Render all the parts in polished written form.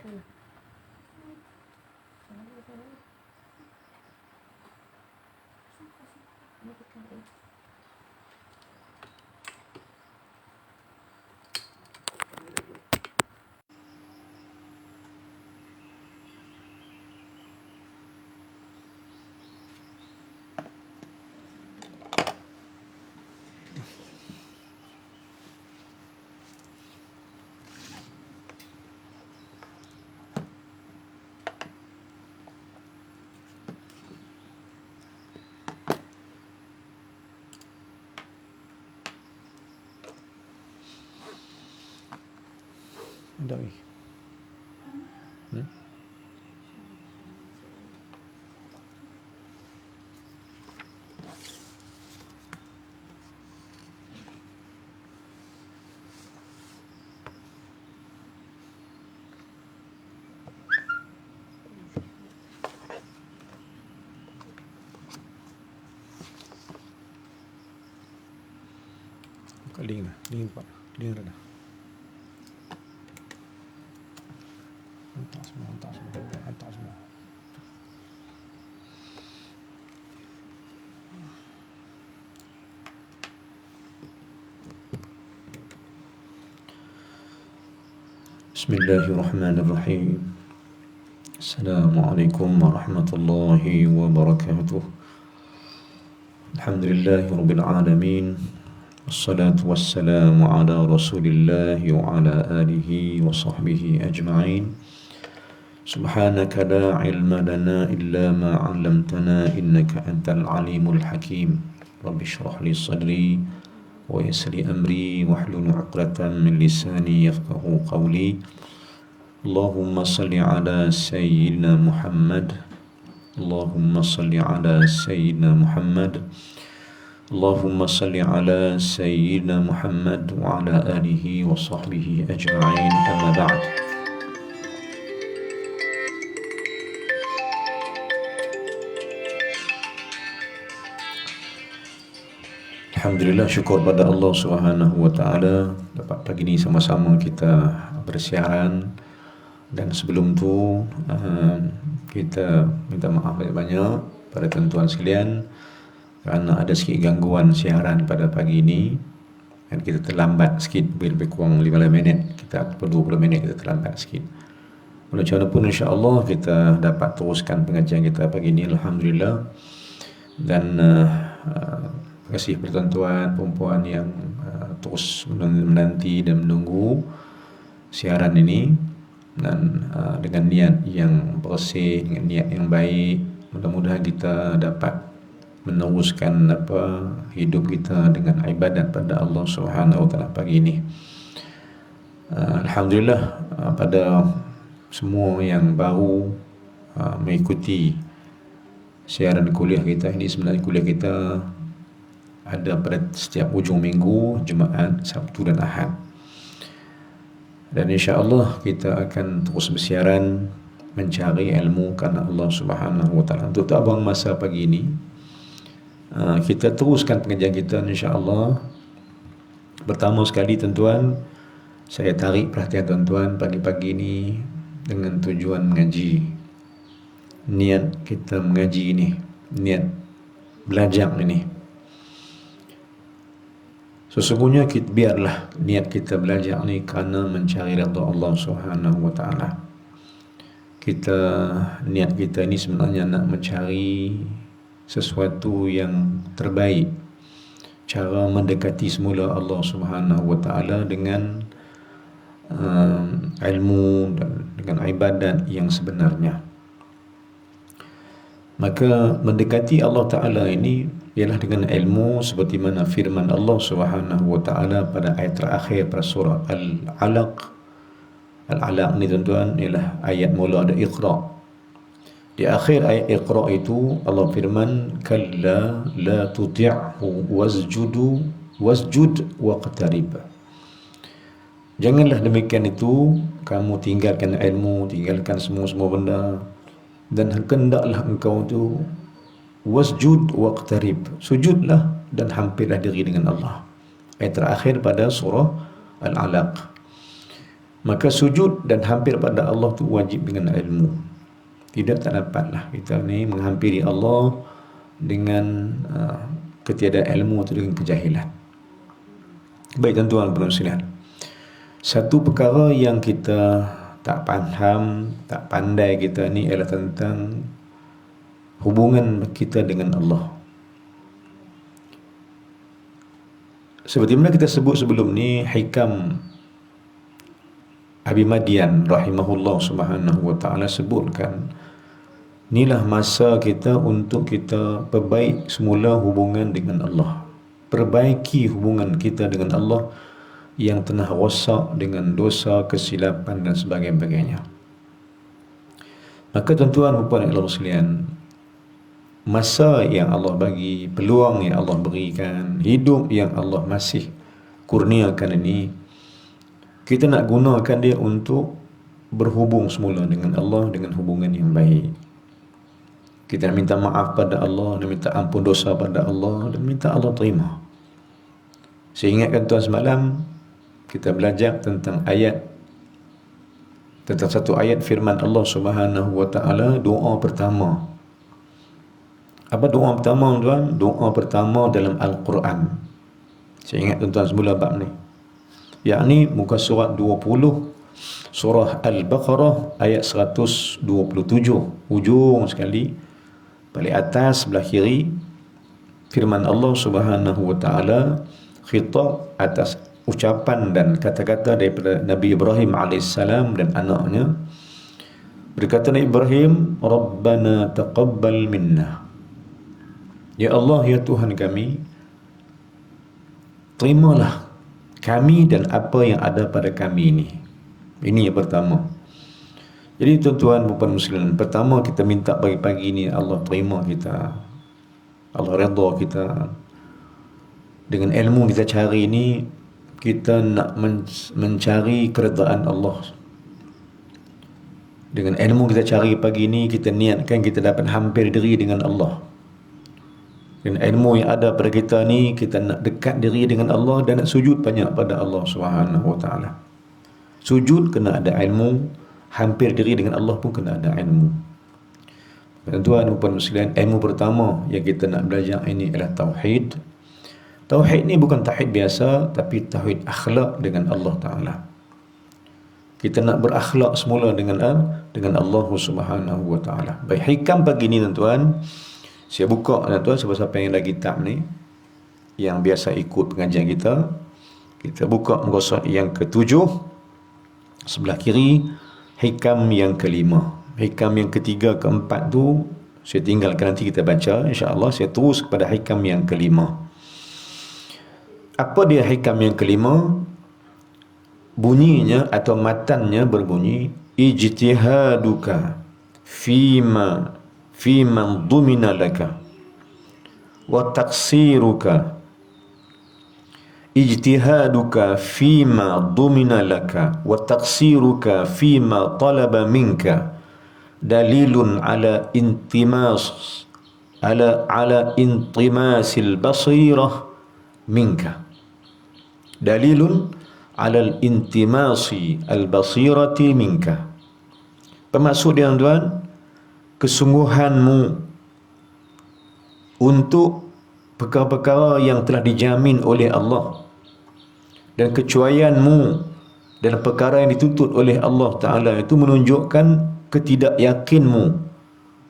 Ada lagi. Link dah, link pak, link dah. Hantar semua. Bismillahirrahmanirrahim. Assalamualaikum warahmatullahi wabarakatuh. Alhamdulillahirabbil alamin. Wassalatu wassalamu ala Rasulillah wa ala alihi wa sahbihi ajma'in. Subhanaka la ilma lana illa ma 'allamtana innaka antal alimul hakim. Rabbi shrah li sadri wa yassir li amri wahlul 'uqdatam min lisani yafqahu qawli. Allahumma salli ala sayyidina Muhammad. Allahumma salli ala sayyidina Muhammad. Allahumma salli ala sayyidina Muhammad wa ala alihi wa sahbihi ajma'in. Amma ba'd. Alhamdulillah, syukur pada Allah Subhanahu wa taala dapat pagi ini sama-sama kita bersiaran. Dan sebelum tu kita minta maaf banyak-banyak pada tuan-tuan sekalian kerana ada sikit gangguan siaran pada pagi ini dan kita terlambat sikit, lebih kurang 15 minit kita atau 20 minit kita terlambat sikit. Walau macam mana pun insya-Allah kita dapat teruskan pengajian kita pagi ini, alhamdulillah. Dan terima kasih kepada tuan-tuan perempuan yang terus menanti dan menunggu siaran ini. Dan dengan niat yang bersih, dengan niat yang baik, mudah-mudahan kita dapat meneruskan hidup kita dengan ibadat pada Allah Subhanahu wa taala pagi ini. Alhamdulillah, pada semua yang baru mengikuti siaran kuliah kita ini, sebenarnya kuliah kita ada pada setiap hujung minggu, Jumaat, Sabtu dan Ahad. Dan insya-Allah kita akan terus bersiaran mencari ilmu kerana Allah Subhanahu wa taala. Untuk abang masa pagi ini kita teruskan pengajian kita insya-Allah. Pertama sekali tuan-tuan, saya tarik perhatian tuan-tuan pagi-pagi ini dengan tujuan mengaji. Niat kita mengaji ini, niat belajar ini, sesungguhnya biarlah niat kita belajar ni kerana mencari redha Allah Subhanahu wa taala. Niat kita ini sebenarnya nak mencari sesuatu yang terbaik, cara mendekati semula Allah Subhanahu wa taala dengan ilmu dan dengan ibadat yang sebenarnya. Maka mendekati Allah Ta'ala ini ialah dengan ilmu, seperti mana firman Allah Subhanahu wa taala pada ayat terakhir pada surah Al-Alaq. Al-Alaq ni tuan-tuan ialah ayat mula ada Iqra. Di akhir ayat Iqra itu Allah firman, kalla la tuti'hu wasjud waqtarib. Janganlah demikian itu, kamu tinggalkan ilmu, tinggalkan semua benda, dan hendaklah engkau tu wasjud waqtarib, sujudlah dan hampirlah diri dengan Allah. Ayat terakhir pada surah Al-Alaq. Maka sujud dan hampir pada Allah tu wajib dengan ilmu. Tidak tak dapatlah kita ni menghampiri Allah dengan ketiada ilmu atau dengan kejahilan. Baik tuan-tuan dan puan, satu perkara yang kita tak faham, tak pandai kita ni ialah tentang hubungan kita dengan Allah. Seperti mana kita sebut sebelum ni, Hikam Abi Madian rahimahullah subhanahu wa ta'ala sebutkan, inilah masa kita untuk kita perbaik semula hubungan dengan Allah. Perbaiki hubungan kita dengan Allah yang telah rosak dengan dosa, kesilapan dan sebagainya. Maka tuan-tuan dan puan Allah sekalian, masa yang Allah bagi, peluang yang Allah berikan, hidup yang Allah masih kurniakan ini, kita nak gunakan dia untuk berhubung semula dengan Allah dengan hubungan yang baik. Kita nak minta maaf pada Allah, dan minta ampun dosa pada Allah, dan minta Allah terima. Saya ingatkan tuan semalam, kita belajar tentang tentang satu ayat firman Allah subhanahu wa ta'ala, doa pertama. Apa doa pertama tuan? Doa pertama dalam Al-Quran. Saya ingat tuan-tuan semula bab ni. Yakni muka surat 20 surah Al-Baqarah ayat 127, ujung sekali paling atas sebelah kiri, firman Allah subhanahu wa ta'ala khitab atas ucapan dan kata-kata daripada Nabi Ibrahim AS dan anaknya. Berkata Nabi Ibrahim, Rabbana taqabbal minna, ya Allah, ya Tuhan kami, terimalah kami dan apa yang ada pada kami ini. Ini yang pertama. Jadi tuan-tuan dan puan muslimin, pertama kita minta pagi-pagi ni Allah terima kita, Allah redha kita. Dengan ilmu kita cari ni, kita nak mencari keredaan Allah. Dengan ilmu kita cari pagi ni, kita niatkan kita dapat hampir diri dengan Allah. Dan ilmu yang ada pada kita ni, kita nak dekat diri dengan Allah dan nak sujud banyak pada Allah subhanahu wa ta'ala. Sujud kena ada ilmu, hampir diri dengan Allah pun kena ada ilmu. Tuan-tuan dan puan muslimin, ilmu pertama yang kita nak belajar ini adalah Tauhid. Tauhid ni bukan tauhid biasa, tapi tauhid akhlak dengan Allah Ta'ala. Kita nak berakhlak semula dengan Allah subhanahu wa ta'ala. Baik, hikam pagi ni tuan-tuan, saya buka tuan-tuan, siapa-siapa yang lagi tab ni, yang biasa ikut pengajian kita, kita buka muka surat yang ke-7, sebelah kiri, hikam yang ke-5. Hikam yang ke-3, ke-4 tu saya tinggalkan, nanti kita baca insya-Allah. Saya terus kepada hikam yang ke-5. Apa dia hikam yang ke-5? Bunyinya atau matannya berbunyi, ijtihaduka fiman dhumina laka wa taqsiruka, ijtihaduka fima dhumina laka wa taqsiruka fima talaba minka dalilun ala intimasil basirah minka. Dalilun ala intimasi al-basirati minka. Bermaksud dia tuan, kesungguhanmu untuk perkara-perkara yang telah dijamin oleh Allah dan kecuaianmu dalam perkara yang dituntut oleh Allah Ta'ala itu menunjukkan ketidakyakinmu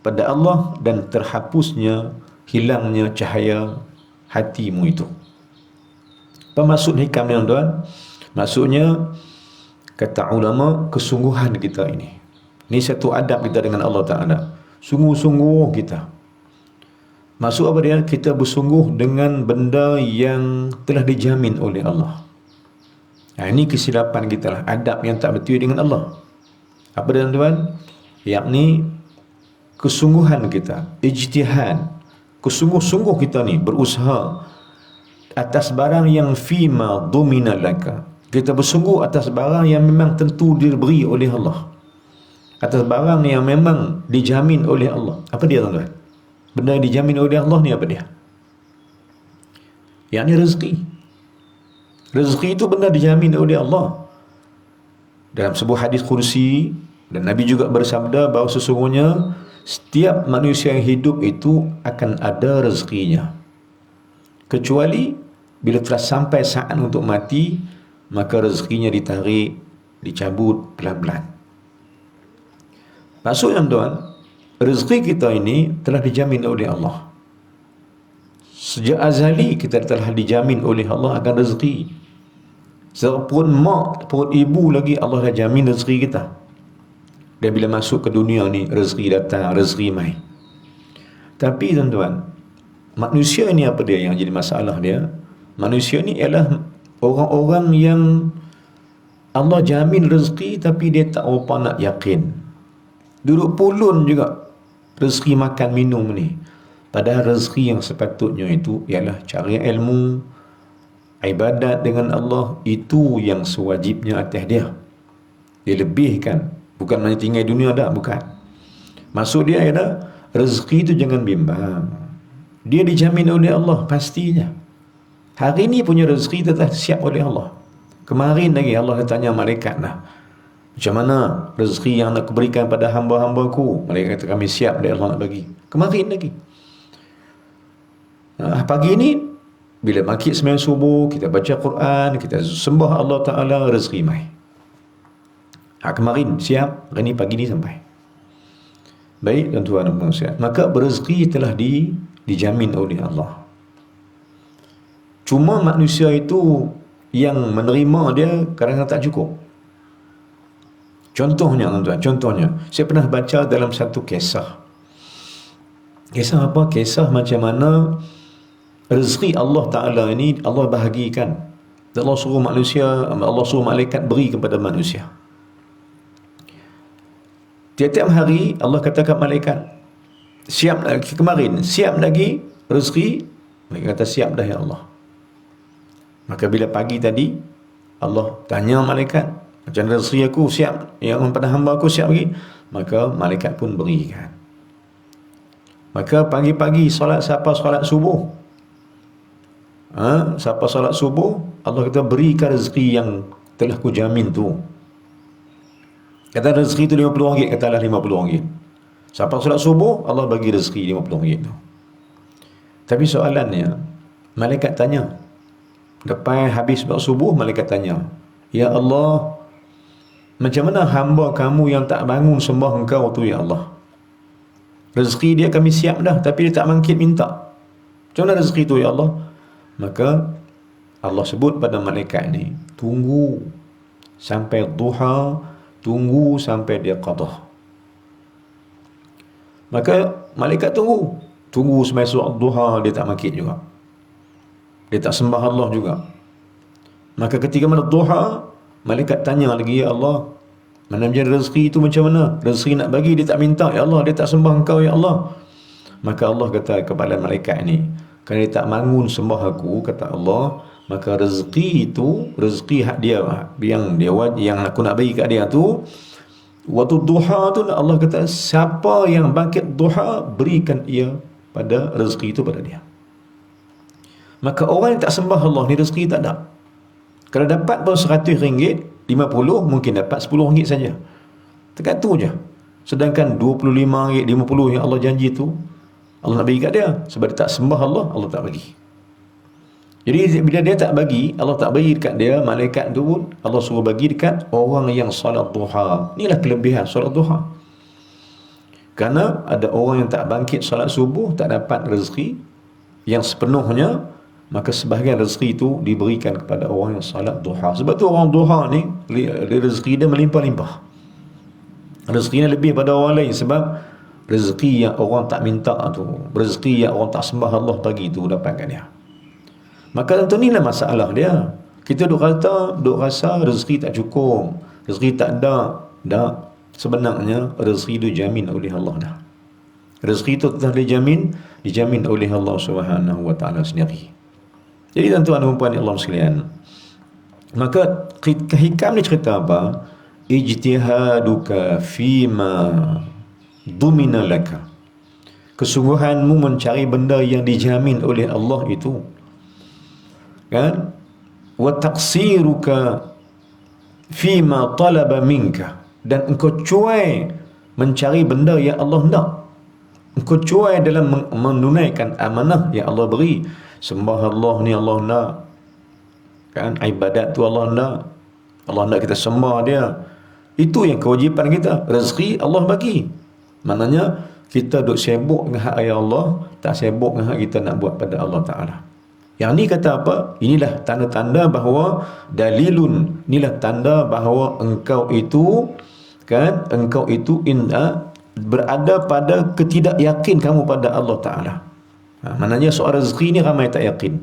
pada Allah dan terhapusnya, hilangnya cahaya hatimu itu. Apa maksud hikam ni tuan? Maksudnya, kata ulama, kesungguhan kita ini. Ini satu adab kita dengan Allah Ta'ala. Sungguh-sungguh kita. Maksud apa dia? Kita bersungguh dengan benda yang telah dijamin oleh Allah. Nah, ini kesilapan kita lah. Adab yang tak betul dengan Allah. Apa dia tuan? Yakni kesungguhan kita. Ijtihad. Kesungguh-sungguh kita ni berusaha atas barang yang fima dhumina laka. Kita bersungguh atas barang yang memang tentu diberi oleh Allah. Atas barang yang memang dijamin oleh Allah. Apa dia tuan-tuan? Benda yang dijamin oleh Allah ni apa dia? Yang ni rezeki. Rezeki itu benda dijamin oleh Allah. dalam sebuah hadis kursi, dan Nabi juga bersabda bahawa sesungguhnya setiap manusia yang hidup itu akan ada rezekinya, kecuali bila telah sampai saat untuk mati, maka rezekinya ditarik, dicabut pelan-pelan. Maksudnya tuan, rezeki kita ini telah dijamin oleh Allah. Sejak azali kita telah dijamin oleh Allah akan rezeki. Perut mak, perut ibu lagi Allah dah jamin rezeki kita. Dan bila masuk ke dunia ni, rezeki datang, rezeki mai. Tapi tuan-tuan, manusia ni apa dia yang jadi masalah dia? Manusia ni ialah orang-orang yang Allah jamin rezeki tapi dia tak apa nak yakin. Duduk pulun juga rezeki makan minum ni. Padahal rezeki yang sepatutnya itu ialah cari ilmu, ibadat dengan Allah, itu yang sewajibnya atas dia. Dia lebihkan, bukan hanya tinggal dunia dah, bukan. Maksud dia ialah rezeki itu jangan bimbang. Dia dijamin oleh Allah pastinya. Hari ni punya rezeki telah siap oleh Allah. Kemarin lagi Allah tanya malaikat dah, macam mana rezeki yang nak berikan pada hamba-hambaku? Malaikat kata kami siap dia Allah nak bagi. Kemarin lagi. Pagi ni bila makit sembahyang subuh, kita baca Quran, kita sembah Allah Ta'ala, rezeki mai. Kemarin siap, hari ni pagi ni sampai. Baik tuan-tuan dan puan-puan, maka rezeki telah dijamin oleh Allah. Cuma manusia itu yang menerima dia kadang-kadang tak cukup. Contohnya tuan-tuan, contohnya saya pernah baca dalam satu kisah. Kisah apa? Kisah macam mana rezeki Allah Ta'ala ini Allah bahagikan. Allah suruh manusia, Allah suruh malaikat beri kepada manusia. Tiap-tiap hari Allah katakan malaikat, siap lagi, kemarin siap lagi rezeki. Malaikat kata siap dah ya Allah. Maka bila pagi tadi Allah tanya malaikat, macam rezeki aku siap, yang pada hamba aku siap lagi. Maka malaikat pun berikan. Maka pagi-pagi siapa solat subuh, siapa solat subuh, Allah kata berikan rezeki yang telah ku jamin tu. Kata rezeki tu RM50, katalah RM50. Siapa solat subuh, Allah bagi rezeki RM50 tu. Tapi soalannya, malaikat tanya, lepas habis solat subuh, malaikat tanya, ya Allah, macam mana hamba kamu yang tak bangun sembah engkau tu ya Allah? Rezeki dia kami siap dah, tapi dia tak bangkit minta. Macam mana rezeki tu ya Allah? Maka Allah sebut pada malaikat ni, tunggu sampai duha, tunggu sampai dia qada. Maka malaikat tunggu sampai solat duha, dia tak bangkit juga. Dia tak sembah Allah juga. Maka ketika mana duha, malaikat tanya lagi, ya Allah, mana menjadi rezeki itu macam mana? Rezeki nak bagi, dia tak minta, ya Allah, dia tak sembah engkau, ya Allah. Maka Allah kata kepada malaikat ni, kerana dia tak bangun sembah aku, kata Allah, maka rezeki itu, rezeki hak dia, yang aku nak bagi kat dia tu, waktu duha tu Allah kata, siapa yang bangkit duha, berikan ia pada rezeki itu pada dia. Maka orang yang tak sembah Allah ni, rezeki tak ada. Kalau dapat pun RM100, 50, mungkin dapat RM10 saja. Dekat tu je. Sedangkan RM25, 50 yang Allah janji tu, Allah nak bagi kat dia. Sebab dia tak sembah Allah, Allah tak bagi. Jadi bila dia tak bagi, Allah tak bagi dekat dia, malaikat tu pun Allah suruh bagi dekat orang yang salat duha. Inilah kelebihan salat duha. Kerana ada orang yang tak bangkit salat subuh, tak dapat rezeki yang sepenuhnya, maka sebahagian rezeki itu diberikan kepada orang yang salat duha. Sebab tu orang duha ni rezeki dia melimpah-limpah. Rezekinya lebih pada orang lain, sebab rezeki yang orang tak minta tu, rezeki yang orang tak sembah Allah bagi tu dapatkan dia. Maka tentu inilah masalah dia. Kita duk rasa rezeki tak cukup, rezeki tak ada. Tak. Sebenarnya rezeki itu jamin oleh Allah dah. Rezeki itu telah dijamin oleh Allah Subhanahu wa taala sendiri. Jadi tuan-tuan dan puan Allah sekalian, maka hikam ni cerita apa? Ijtihaduka fima dumina laka. Kesungguhanmu mencari benda yang dijamin oleh Allah itu. Kan? Wa taqsiruka fima talaba minka, dan engkau cuai mencari benda yang Allah nak. Engkau cuai dalam menunaikan amanah yang Allah beri. Sembah Allah ni Allah nak, kan? Ibadat tu Allah nak. Allah nak kita sembah dia. Itu yang kewajipan kita. Rezeki Allah bagi. Maknanya kita duk sibuk dengan hak ayat Allah, tak sibuk dengan hak kita nak buat pada Allah Ta'ala. Yang ni kata apa? Inilah tanda-tanda bahawa dalilun, inilah tanda bahawa engkau itu, kan, engkau itu berada pada ketidakyakin kamu pada Allah Ta'ala. Maknanya soal rezeki ni ramai tak yakin,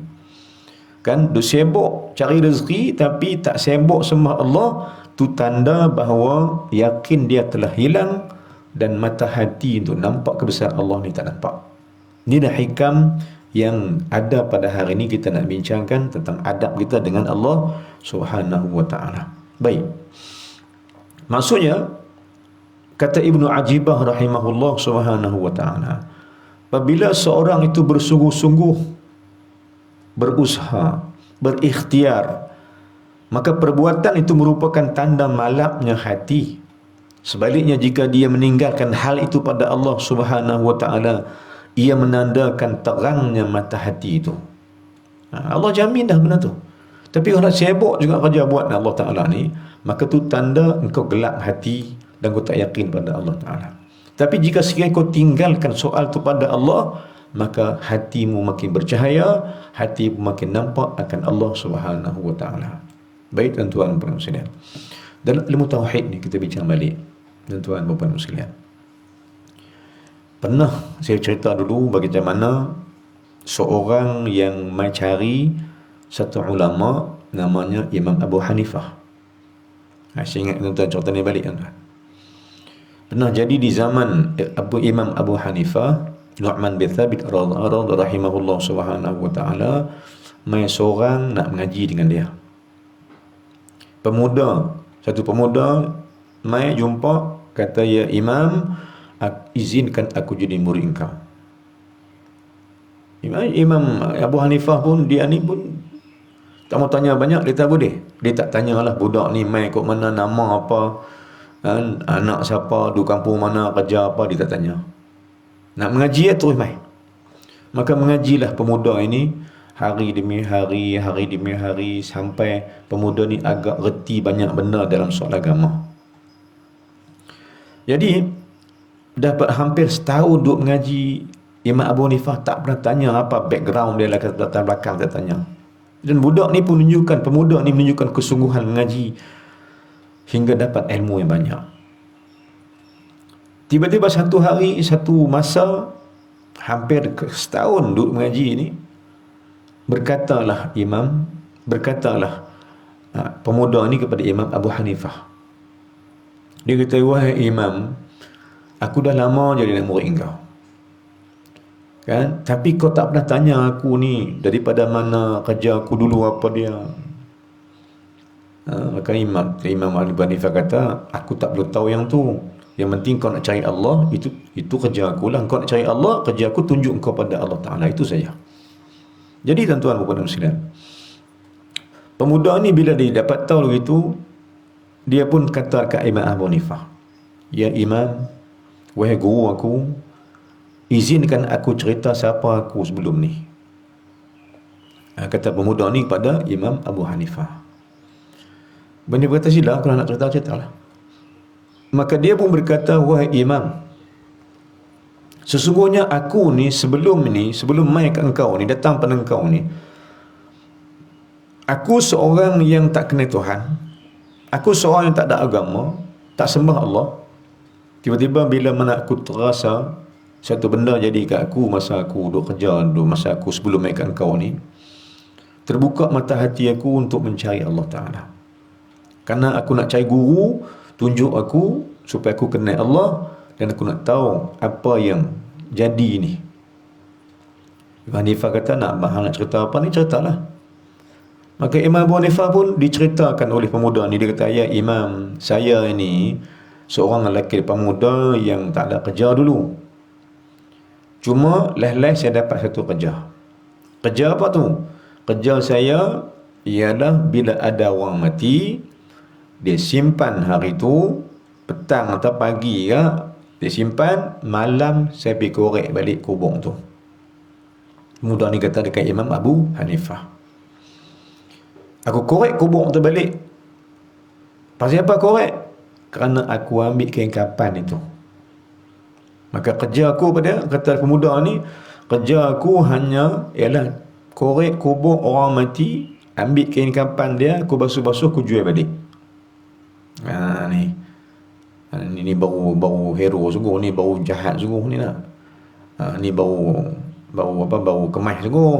kan? Duk sibuk cari rezeki tapi tak sibuk sembah Allah. Tu tanda bahawa yakin dia telah hilang, dan mata hati untuk nampak kebesaran Allah ni tak nampak. Inilah hikam yang ada pada hari ini. Kita nak bincangkan tentang adab kita dengan Allah Subhanahu wa ta'ala. Baik, maksudnya kata Ibnu Ajibah rahimahullah subhanahu wa ta'ala, apabila seorang itu bersungguh-sungguh berusaha, berikhtiar, maka perbuatan itu merupakan tanda malapnya hati. Sebaliknya, jika dia meninggalkan hal itu pada Allah Subhanahu wa ta'ala, ia menandakan terangnya mata hati itu. Allah jamin dah benda tu. Tapi kalau sibuk juga kerja buat Allah Ta'ala ni, maka tu tanda engkau gelap hati dan kau tak yakin pada Allah Ta'ala. Tapi jika sekiranya kau tinggalkan soal tu pada Allah, maka hatimu makin bercahaya, hatimu makin nampak akan Allah Subhanahu wa ta'ala. Baik tuan-tuan dan puan sekalian, dalam ilmu tauhid ni kita bincang balik, tuan-tuan dan puan sekalian. Pernah saya cerita dulu bagaimana seorang yang mencari satu ulama namanya Imam Abu Hanifah. Saya ingat tuan-tuan cerita ni balik, tuan-tuan. Pernah jadi di zaman Imam Abu Hanifah, Nu'man bin Thabit rahimahullah subhanahu wa ta'ala, mai seorang nak mengaji dengan dia. Satu pemuda mai jumpa, kata, ya Imam, izinkan aku jadi murid engkau. Imam Abu Hanifah pun, dia ni pun tak mau tanya banyak, dia tak boleh. Dia tak tanyalah budak ni mai kat mana, nama apa, kan, anak siapa, duduk kampung mana, kerja apa, dia tak tanya. Nak mengaji ya terus mai. Maka mengajilah pemuda ini hari demi hari, hari demi hari, sampai pemuda ni agak reti banyak benda dalam soal agama. Jadi dapat hampir setahun duduk mengaji, Imam Abu Hanifah tak pernah tanya apa background dia, latar belakang tak tanya. Dan budak ni pun menunjukkan, pemuda ni menunjukkan kesungguhan mengaji hingga dapat ilmu yang banyak. Tiba-tiba satu hari, satu masa, hampir setahun duduk mengaji ni, berkatalah pemuda ni kepada Imam Abu Hanifah. Dia kata, wahai Imam, aku dah lama jadi nak murid engkau, kan? Tapi kau tak pernah tanya aku ni daripada mana, kerja aku dulu apa dia. Maka Imam Abu Hanifah kata, aku tak perlu tahu yang tu. Yang penting kau nak cari Allah, itu kerja aku lah. Kau nak cari Allah, kerja aku tunjuk kau pada Allah Ta'ala, itu saja. Jadi tuan-tuan dan puan sekalian, pemuda ni bila dia dapat tahu begitu, dia pun kata ke Imam Abu Hanifah, ya Imam, wahai guru aku, izinkan aku cerita siapa aku sebelum ni. Kata pemuda ni kepada Imam Abu Hanifah. Bani berkata, sila, kalau nak cerita lah. Maka dia pun berkata, wahai Imam, sesungguhnya aku ni sebelum mai ke engkau ni, datang pada engkau ni, aku seorang yang tak kenal Tuhan. Aku seorang yang tak ada agama, tak sembah Allah. Tiba-tiba bila mana aku terasa satu benda jadi kat aku masa aku duduk kerja, masa aku sebelum mai ke engkau ni, terbuka mata hati aku untuk mencari Allah Ta'ala. Karena aku nak cari guru, tunjuk aku supaya aku kenal Allah, dan aku nak tahu apa yang jadi ni. Imam Hanifah kata, nak cerita apa ni, ceritalah. Maka Imam Abu Hanifah pun diceritakan oleh pemuda ni. Dia kata, ya Imam, saya ini seorang lelaki pemuda yang tak ada kerja dulu. Cuma leh-leh saya dapat satu kerja. Kerja apa tu? Kerja saya ialah bila ada orang mati, Dia simpan hari tu, petang atau pagi ke, dia simpan, malam saya pergi korek balik kubur tu. Mudah ni kata dekat Imam Abu Hanifah. Aku korek kubur tu balik. Pasal apa korek? Kerana aku ambil kain kapan itu. Maka kerja aku pada, kata pemuda ni, kerja aku hanya ialah korek kubur orang mati, ambil kain kapan dia, aku basuh-basuh, aku jual balik. Ni baru hero sungguh, ni baru jahat sungguh ni lah. Ni baru kemas sungguh.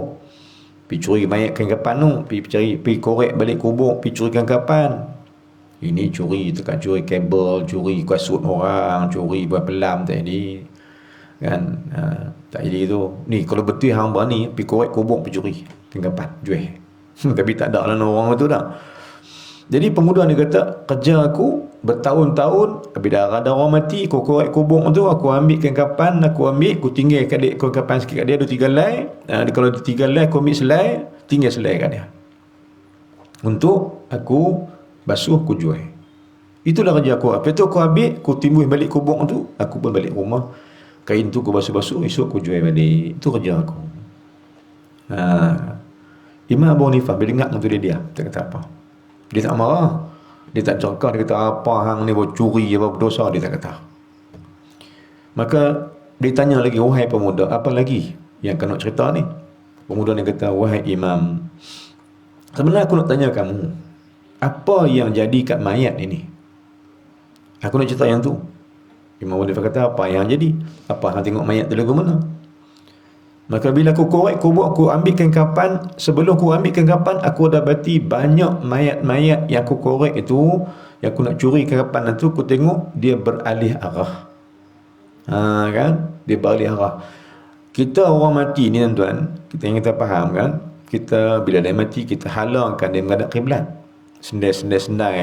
Pergi curi mayat kain kapan tu, pergi korek balik kubur, pergi curi kain kapan. Ini curi, tekan curi kabel, curi kasut orang, curi buat pelam, tak jadi kan. Tak jadi tu. Ni kalau betul hang berani pergi korek kubur, pergi curi kain kapan, jual. Tapi tak ada lah orang tu dah. Jadi pemuda ni kata, kerja aku bertahun-tahun, bila ada orang mati, aku korek kubur tu, aku ambil kain kapan, aku tinggal kat dia kain kapan sikit kat dia, 2-3 helai. Kalau 2-3 helai, aku ambil selai, tinggal selai kat dia. Untuk aku basuh, aku jual. Itulah kerja aku. Lepas tu aku ambil, aku timbul balik kubur tu, aku pun balik rumah. Kain tu aku basuh-basuh, esok aku jual balik. Itu kerja aku. Imam Abu Hanifah bila ingat tu dia tak kata apa. Dia tak marah, dia tak cakap, dia kata apa hang ni curi apa berdosa, dia tak kata. Maka dia tanya lagi, wahai pemuda, apa lagi yang kau nak cerita ni? Pemuda ni kata, wahai Imam, sebenarnya aku nak tanya kamu, apa yang jadi kat mayat ini? Aku nak cerita yang tu. Imam Abu Hanifah kata, apa yang jadi? Apa hang tengok mayat tu lagu mana? Maka bila aku korek kubur, aku ambil kain kapan. Sebelum aku ambil kain kapan, aku dapati banyak mayat-mayat yang aku korek itu, yang aku nak curi kain kapan itu, aku tengok dia beralih arah. Kan? Dia beralih arah. Kita orang mati ni tuan-tuan, kita faham kan? Kita bila dia mati, kita halangkan dia menghadap kiblat. Sendai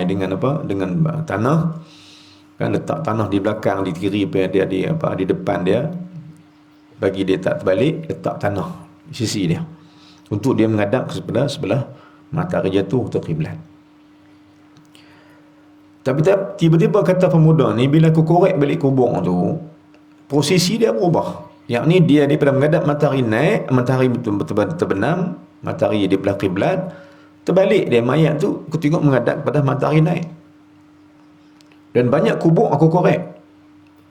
dengan apa? Dengan tanah. Kan letak tanah di belakang, di kiri dia, di depan dia. Bagi dia tak terbalik, letak tanah di sisi dia untuk dia menghadap ke sebelah matahari jatuh atau kiblat. Tapi tiba-tiba kata pemuda ni, bila aku korek balik kubur tu, posisi dia berubah. Yakni dia daripada menghadap matahari naik, matahari betul-betul terbenam, matahari di belah kiblat, terbalik dia mayat tu, aku tengok menghadap pada matahari naik. Dan banyak kubur aku korek.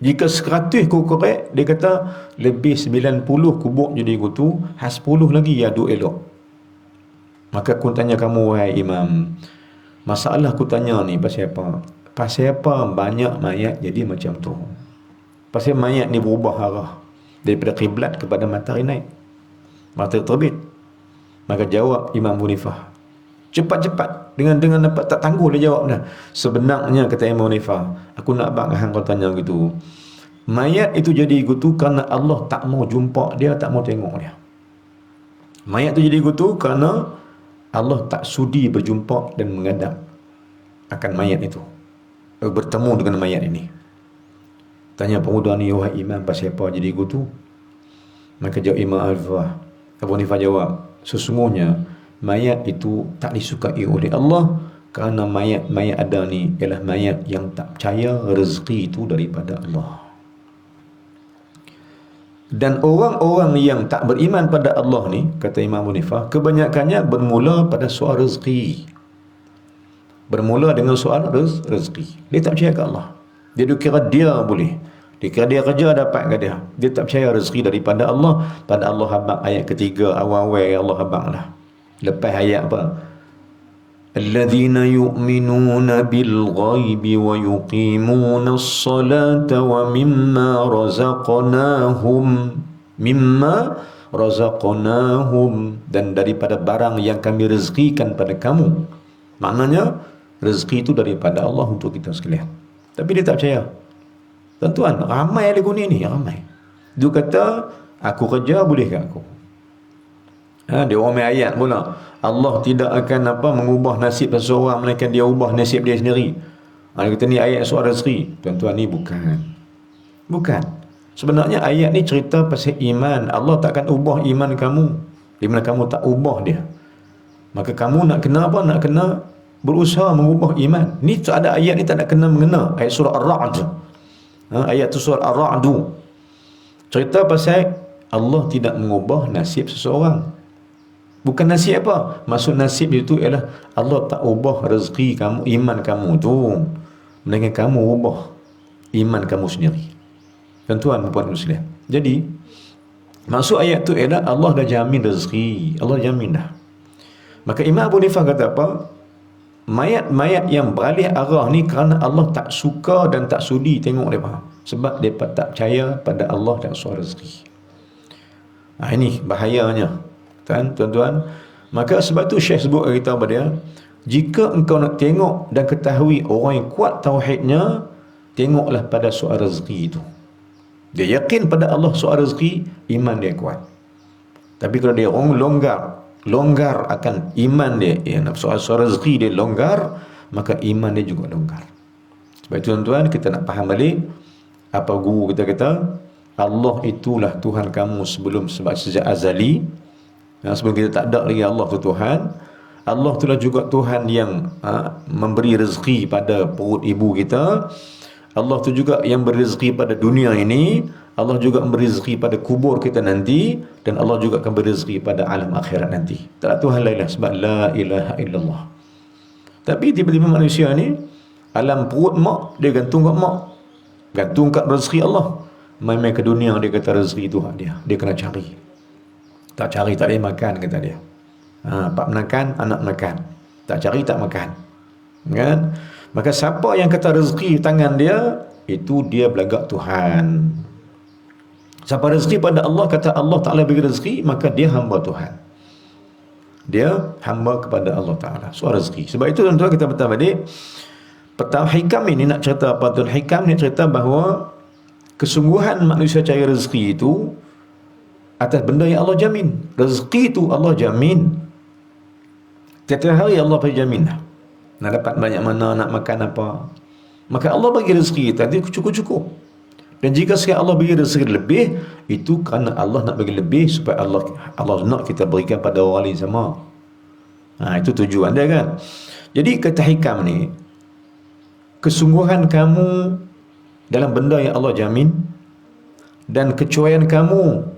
Jika 100 aku korek, dia kata lebih 90 kubur jadi tu, 10 lagi ya duk elok. Maka aku tanya kamu, wahai Imam, masalah aku tanya ni pasal apa? Pasal apa banyak mayat jadi macam tu? Pasal mayat ni berubah arah daripada kiblat kepada matahari naik, matahari terbit. Maka jawab Imam Abu Hanifah cepat-cepat, dengan dapat tak tangguh dia jawab dah. Sebenarnya kata Imam Abu Hanifah, aku nak bang hang kau tanya gitu. Mayat itu jadi gitu kerana Allah tak mau jumpa dia, tak mau tengok dia. Mayat itu jadi gitu kerana Allah tak sudi berjumpa dan menghadap akan mayat itu, bertemu dengan mayat ini. Tanya pemuda ni, wahai Imam, pasal apa jadi gitu? Maka jawab Imam Abu Hanifah jawab, sesungguhnya mayat itu tak disukai oleh Allah kerana mayat ada ni ialah mayat yang tak percaya rezeki itu daripada Allah. Dan orang-orang yang tak beriman pada Allah ni, kata Imam Abu Hanifah, kebanyakannya bermula pada soal rezeki. Bermula dengan soal rezeki. Dia tak percaya ke Allah. Dia kira dia boleh. Dia kira dia kerja dapat ke dia. Dia tak percaya rezeki daripada Allah. Pada Allah habaq ayat ketiga awal-awal Allah habaq lah. Lepas ayat apa? Alladzina yu'minuna bil ghaibi wa yuqimuna as-salata wa mimma razaqnahum dan daripada barang yang kami rezekikan pada kamu. Maknanya rezeki itu daripada Allah untuk kita sekalian. Tapi dia tak percaya. Tuan-tuan, ramai ada guna ni, ramai. Dia kata, aku kerja boleh ke aku? Dia orang main ayat pula. Allah tidak akan mengubah nasib seseorang, melainkan dia ubah nasib dia sendiri. Dia kata ni ayat soal rezeki. Tuan-tuan, ni bukan. Sebenarnya ayat ni cerita pasal iman. Allah takkan ubah iman kamu, di mana kamu tak ubah dia. Maka kamu nak kena apa? Nak kena berusaha mengubah iman. Ni tak ada ayat ni, tak ada kena-mengena. Ayat surah Ar-Ra'd. Ayat tu surah Ar-Ra'd. Cerita pasal Allah tidak mengubah nasib seseorang. Bukan nasib apa? Maksud nasib itu ialah Allah tak ubah rezeki kamu, iman kamu tu. Melainkan kamu ubah iman kamu sendiri. Tuan-tuan dan puan muslim. Jadi, maksud ayat tu ialah Allah dah jamin rezeki. Allah jamin dah. Maka Imam Abu Hanifah kata apa? Mayat-mayat yang beralih arah ni kerana Allah tak suka dan tak sudi tengok mereka. Sebab mereka tak percaya pada Allah dan soal rezeki. Ini bahayanya. Tuan-tuan. Maka sebab tu Syekh sebut kita pada dia, jika engkau nak tengok dan ketahui orang yang kuat tauhidnya, tengoklah pada soal rezeki itu. Dia yakin pada Allah soal rezeki, iman dia kuat. Tapi kalau dia orang longgar akan iman dia, soal rezeki dia longgar, maka iman dia juga longgar. Sebab itu tuan-tuan, kita nak faham balik apa guru kita kata, Allah itulah Tuhan kamu sejak azali. Sebelum kita tak ada lagi Allah tu Tuhan. Allah itulah juga Tuhan yang memberi rezeki pada perut ibu kita. Allah tu juga yang beri rezeki pada dunia ini. Allah juga memberi rezeki pada kubur kita nanti, dan Allah juga akan beri rezeki pada alam akhirat nanti. Tak ada Tuhan lain lah, sebab la ilaha illallah. Tapi tiba-tiba manusia ni, alam perut mak, dia gantung kat mak, gantung kat rezeki Allah. Main-main ke dunia, dia kata rezeki itu hak dia, dia kena cari. Tak cari tak boleh makan, kata dia. Pak menakan, anak menakan. Tak cari tak makan, kan? Maka siapa yang kata rezeki tangan dia, itu dia belagak Tuhan. Siapa rezeki pada Allah, kata Allah Ta'ala bagi rezeki, maka dia hamba Tuhan. Dia hamba kepada Allah Ta'ala. Soal rezeki. Sebab itu tuan-tuan, kita beritahu balik, petang hikam ini nak cerita apa? Tuan hikam ni cerita bahawa kesungguhan manusia cari rezeki itu atas benda yang Allah jamin. Rezeki itu Allah jamin. Tiap-tiap hari Allah bagi jamin. Nak dapat banyak mana, nak makan apa. Maka Allah bagi rezeki kita itu cukup-cukup. Dan jika sekali Allah bagi rezeki lebih, itu kerana Allah nak bagi lebih supaya Allah nak kita berikan pada orang lain sama. Itu tujuan dia, kan. Jadi kata hikam ni, kesungguhan kamu dalam benda yang Allah jamin, dan kecuaian kamu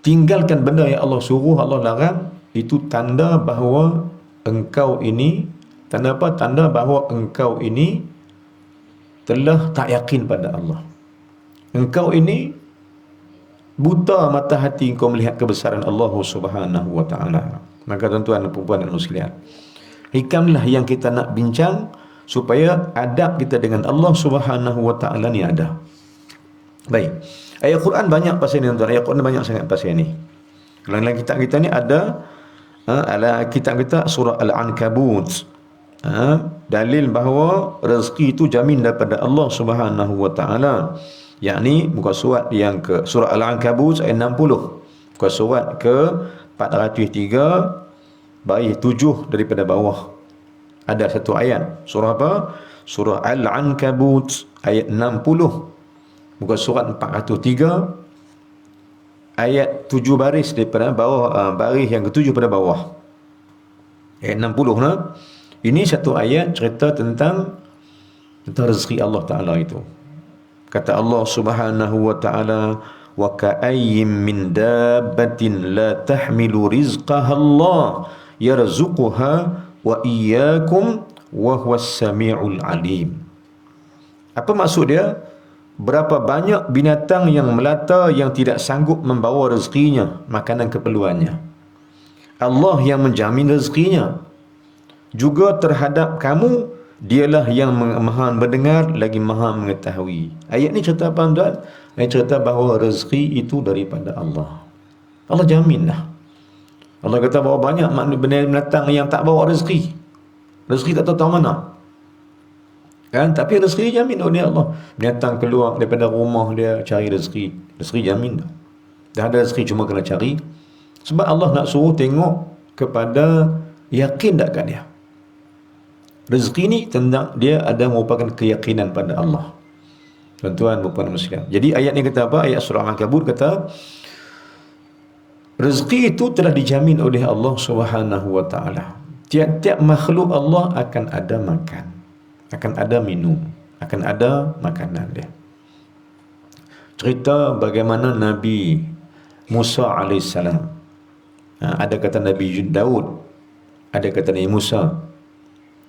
tinggalkan benda yang Allah suruh, Allah larang, itu tanda bahawa engkau ini, tanda apa? Tanda bahawa engkau ini telah tak yakin pada Allah. Engkau ini buta mata hati engkau melihat kebesaran Allah Subhanahu wa ta'ala. Maka tuan-tuan dan puan-puan dan sekalian, hikamlah yang kita nak bincang supaya adab kita dengan Allah Subhanahu wa ta'ala ni ada. Baik. Ayat Quran banyak pasal ni, tuan-tuan. Ayat Quran banyak sangat pasal ni. Kalau dalam kitab kita ni ada kitab kita surah Al-Ankabut. Dalil bahawa rezeki itu jamin daripada Allah Subhanahu wa ta'ala. Yakni muka surat yang ke surah Al-Ankabut ayat 60. Muka surat ke 403 baris 7 daripada bawah. Ada satu ayat. Surah apa? Surah Al-Ankabut ayat 60. Muka surat 403 ayat 7 baris daripada bawah, baris yang ke-7 pada bawah. Ayat 60 nah. Ini satu ayat cerita tentang rezeki Allah Ta'ala itu. Kata Allah Subhanahu wa ta'ala, wa ka'ayyim min dabbatin la tahmilu rizqaha Allah yarzuquha wa iyyakum wa huwas sami'ul alim. Apa maksud dia? Berapa banyak binatang yang melata yang tidak sanggup membawa rezekinya, makanan keperluannya. Allah yang menjamin rezekinya. Juga terhadap kamu, dialah yang maha mendengar lagi maha mengetahui. Ayat ni cerita apa, tuan? Ayat cerita bahawa rezeki itu daripada Allah. Allah jaminlah. Allah kata bahawa banyak binatang yang tak bawa rezeki. Rezeki tak tahu mana. Kan? Tapi rezeki jamin oleh Allah. Binatang keluar daripada rumah dia cari rezeki. Rezeki jamin. Dah ada rezeki, cuma kena cari. Sebab Allah nak suruh tengok kepada yakin tak kat dia. Rezeki ni tentang dia ada merupakan keyakinan pada Allah. Tuan-tuan, puan-puan muslim. Jadi ayat ni kata apa? Ayat surah Al-Ankabut kata, rezeki itu telah dijamin oleh Allah Subhanahu wa ta'ala. Tiap-tiap makhluk Allah akan ada makan, akan ada minum, akan ada makanan dia. Cerita bagaimana Nabi Musa alaihissalam, ada kata Nabi Daud, ada kata Nabi Musa,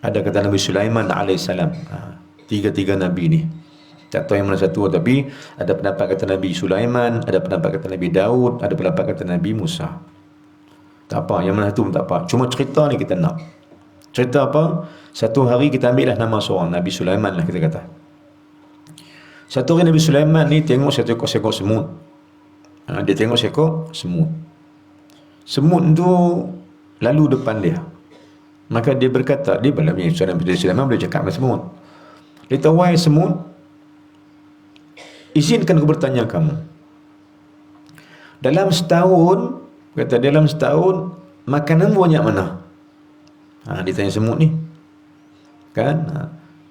ada kata Nabi Sulaiman alaihissalam. Tiga-tiga Nabi ni, tak tahu yang mana satu, tapi ada pendapat kata Nabi Sulaiman, ada pendapat kata Nabi Daud, ada pendapat kata Nabi Musa. Tak apa, yang mana satu pun tak apa. Cuma cerita ni kita nak. Cerita apa? Satu hari kita ambil lah nama seorang, Nabi Sulaiman lah kita kata. Satu hari Nabi Sulaiman ni tengok satu ekor semut. Dia tengok seekor semut. Semut tu lalu depan dia. Maka dia berkata, dia Nabi Sulaiman boleh cakap dengan semut. Dia kata, wahai semut, izinkan aku bertanya kamu. Dalam setahun, kata dalam setahun, makanan banyak mana? Dia tanya semut ni. Kan?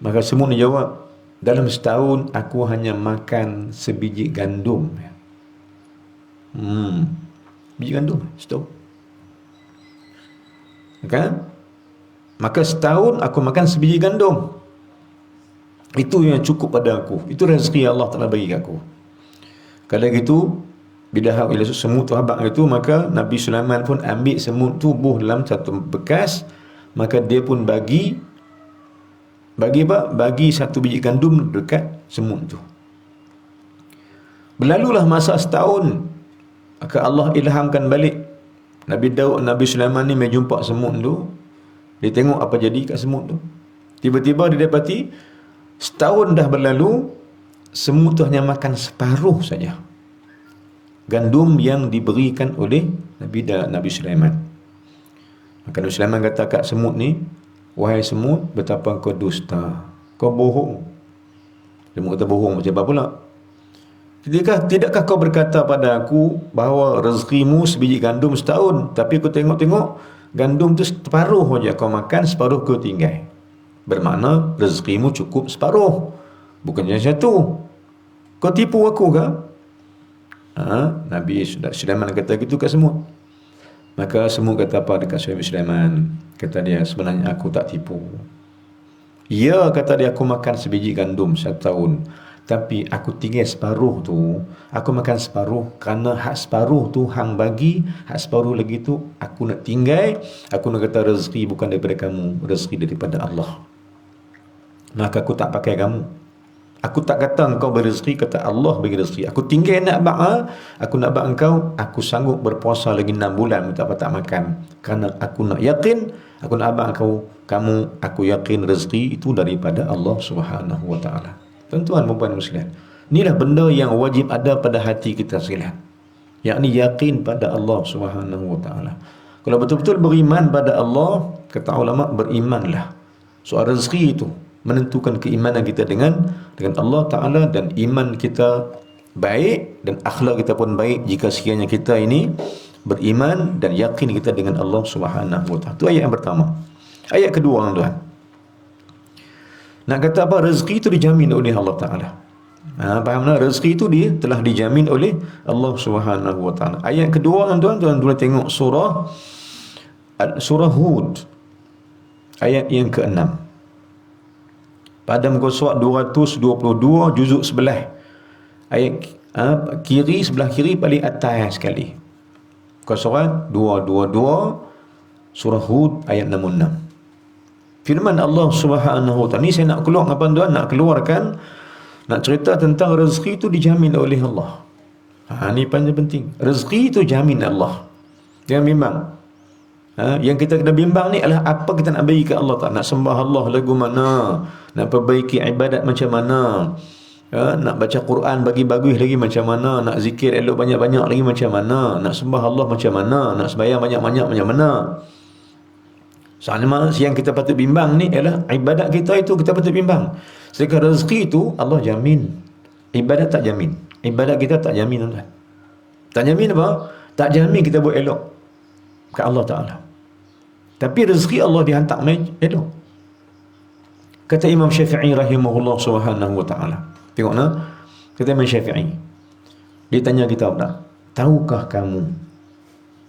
Maka semut ni jawab, dalam setahun aku hanya makan sebiji gandum. Biji gandum setahun. Kan? Maka setahun aku makan sebiji gandum. Itu yang cukup pada aku. Itu rezeki Allah telah bagi aku. Kalau gitu, bila semut tu habaq itu, maka Nabi Sulaiman pun ambil semut tu, buh dalam satu bekas, maka dia pun bagi apa? Bagi satu biji gandum dekat semut tu. Berlalulah masa setahun, maka Allah ilhamkan balik Nabi Sulaiman ni mai jumpa semut tu. Dia tengok apa jadi kat semut tu. Tiba-tiba dia dapati setahun dah berlalu, semut tu hanya makan separuh saja gandum yang diberikan oleh Nabi Sulaiman. Maka Nabi Sulaiman kata kat semut ni, wahai semut, betapa kau dusta, kau bohong. Semut kata, bohong macam apa pula? Tidakkah kau berkata pada aku bahawa rezekimu sebiji gandum setahun, tapi aku tengok-tengok gandum tu separuh saja kau makan, separuh kau tinggal. Bermakna rezekimu cukup separuh, bukannya satu. Kau tipu aku ke? Nabi Sulaiman kata gitu kat semut. Maka semut kata apa dekat Nabi Sulaiman? Kata dia, sebenarnya aku tak tipu. Ya, kata dia, aku makan sebiji gandum setahun, tapi aku tinggal separuh tu. Aku makan separuh kerana hak separuh tu hang bagi, hak separuh lagi tu aku nak tinggal. Aku nak kata rezeki bukan daripada kamu, rezeki daripada Allah. Maka aku tak pakai kamu. Aku tak kata engkau berrezeki, kata Allah bagi rezeki. Aku tinggal nak aku nak engkau, aku sanggup berpuasa lagi 6 bulan tak makan. Kerana aku nak yakin, aku nak kamu, aku yakin rezeki itu daripada Allah Subhanahu wa taala. Tuan-tuan dan puan muslimin, inilah benda yang wajib ada pada hati kita sekalian, yakni yakin pada Allah Subhanahu wa taala. Kalau betul-betul beriman pada Allah, kata ulama, berimanlah. Soal rezeki itu menentukan keimanan kita dengan Allah Ta'ala, dan iman kita baik dan akhlak kita pun baik jika sekiranya kita ini beriman dan yakin kita dengan Allah Subhanahu wa taala. Itu ayat yang pertama. Ayat kedua, tuan-tuan, nak kata apa? Rezeki itu dijamin oleh Allah Ta'ala. Faham tak? Rezeki itu dia telah dijamin oleh Allah Subhanahu wa taala. Ayat kedua, tuan-tuan boleh tengok surah Hud ayat yang ke-6. Pada muka surat 222 juzuk sebelah. Ayat kiri, sebelah kiri paling atas sekali. Muka surat 222 surah Hud ayat 66. Firman Allah Subhanahu wa taala ni, saya nak keluar apa tuan? Nak keluarkan, nak cerita tentang rezeki itu dijamin oleh Allah. Ini paling penting. Rezeki itu jamin Allah. Jangan bimbang. Yang kita kena bimbang ni adalah apa kita nak bagi ke Allah Ta'ala. Nak sembah Allah lagu mana, nak perbaiki ibadat macam mana, nak baca Quran bagi bagus lagi macam mana, nak zikir elok banyak-banyak lagi macam mana, nak sembah Allah macam mana, nak sembahyang banyak-banyak macam mana. Soalnya yang kita patut bimbang ni ialah ibadat kita, itu kita patut bimbang. Sedangkan rezeki itu Allah jamin, ibadat tak jamin. Ibadat kita tak jamin, tuan. Tak jamin apa? Tak jamin kita buat elok ke Allah Ta'ala. Tapi rezeki Allah dihantar elok. Kata Imam Syafi'i rahimahullah Subhanahu wa ta'ala. Tengok nak, kata Imam Syafi'i, dia tanya kita apa? Tahukah kamu,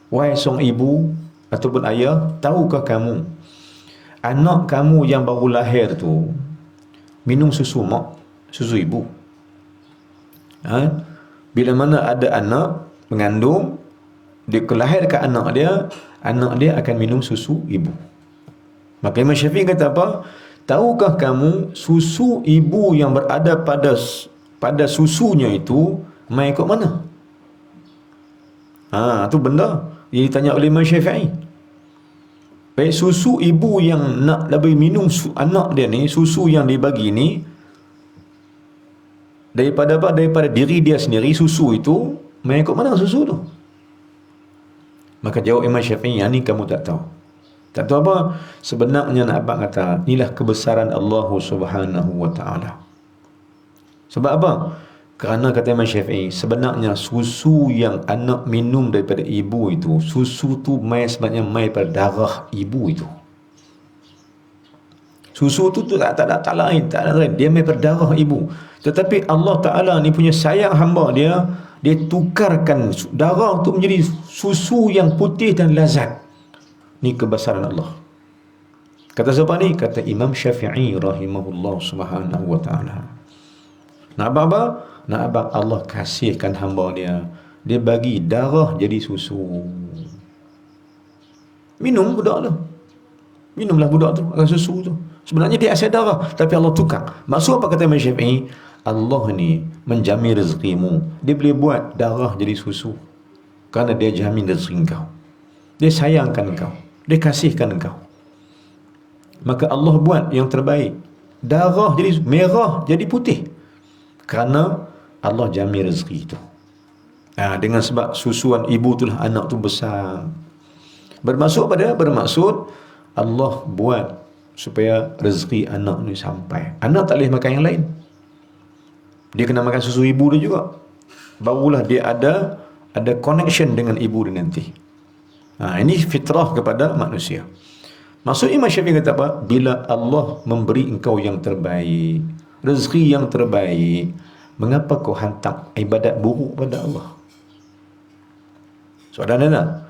wahai seorang ibu ataupun ayah, tahukah kamu Anak kamu yang baru lahir tu minum susu mak, susu ibu. Bila mana ada anak mengandung, dia kelahirkan anak dia akan minum susu ibu. Maka Imam Syafi'i kata apa? Tahukah kamu susu ibu yang berada pada susunya itu mai ikut mana? Tu benda yang ditanya oleh Imam Syafi'i. Baik, susu ibu yang nak lebih minum anak dia ni, susu yang dibagi ni daripada apa? Daripada diri dia sendiri, susu itu mai ikut mana susu tu? Maka jawab Imam Syafi'i, yang ni kamu tak tahu. Tak tahu apa? Sebenarnya nak abang kata, inilah kebesaran Allah Subhanahu wa ta'ala. Sebab apa? Kerana kata Imam Syafi'i, sebenarnya susu yang anak minum daripada ibu itu, susu tu sebenarnya mai pada darah ibu itu. Susu tu tak lain, dia mai pada darah ibu. Tetapi Allah Ta'ala ni punya sayang hamba dia tukarkan darah tu menjadi susu yang putih dan lazat. Ni kebesaran Allah. Kata siapa ni? Kata Imam Syafi'i rahimahullah subhanahu wa ta'ala. Nak apa? Nak abang Allah kasihkan hamba dia bagi darah jadi susu. Minum budak tu. Minumlah budak tu akan susu tu. Sebenarnya dia asal darah, tapi Allah tukar. Maksud apa kata Imam Syafi'i? Allah ni menjamin rezekimu. Dia boleh buat darah jadi susu kerana dia jamin rezeki kau. Dia sayangkan kau, dia kasihkan kau. Maka Allah buat yang terbaik. Darah jadi merah, jadi putih, kerana Allah jamin rezeki itu. Dengan sebab susuan ibu itulah anak tu besar. Bermaksud apa dia? Bermaksud Allah buat supaya rezeki anak ni sampai. Anak tak boleh makan yang lain, dia kena makan susu ibu dia juga. Barulah dia ada connection dengan ibu dia nanti. Ini fitrah kepada manusia. Maksud Imam Syafi'i kata apa? Bila Allah memberi engkau yang terbaik, rezeki yang terbaik, mengapa kau hantar ibadat buruk pada Allah? Saudara-saudara,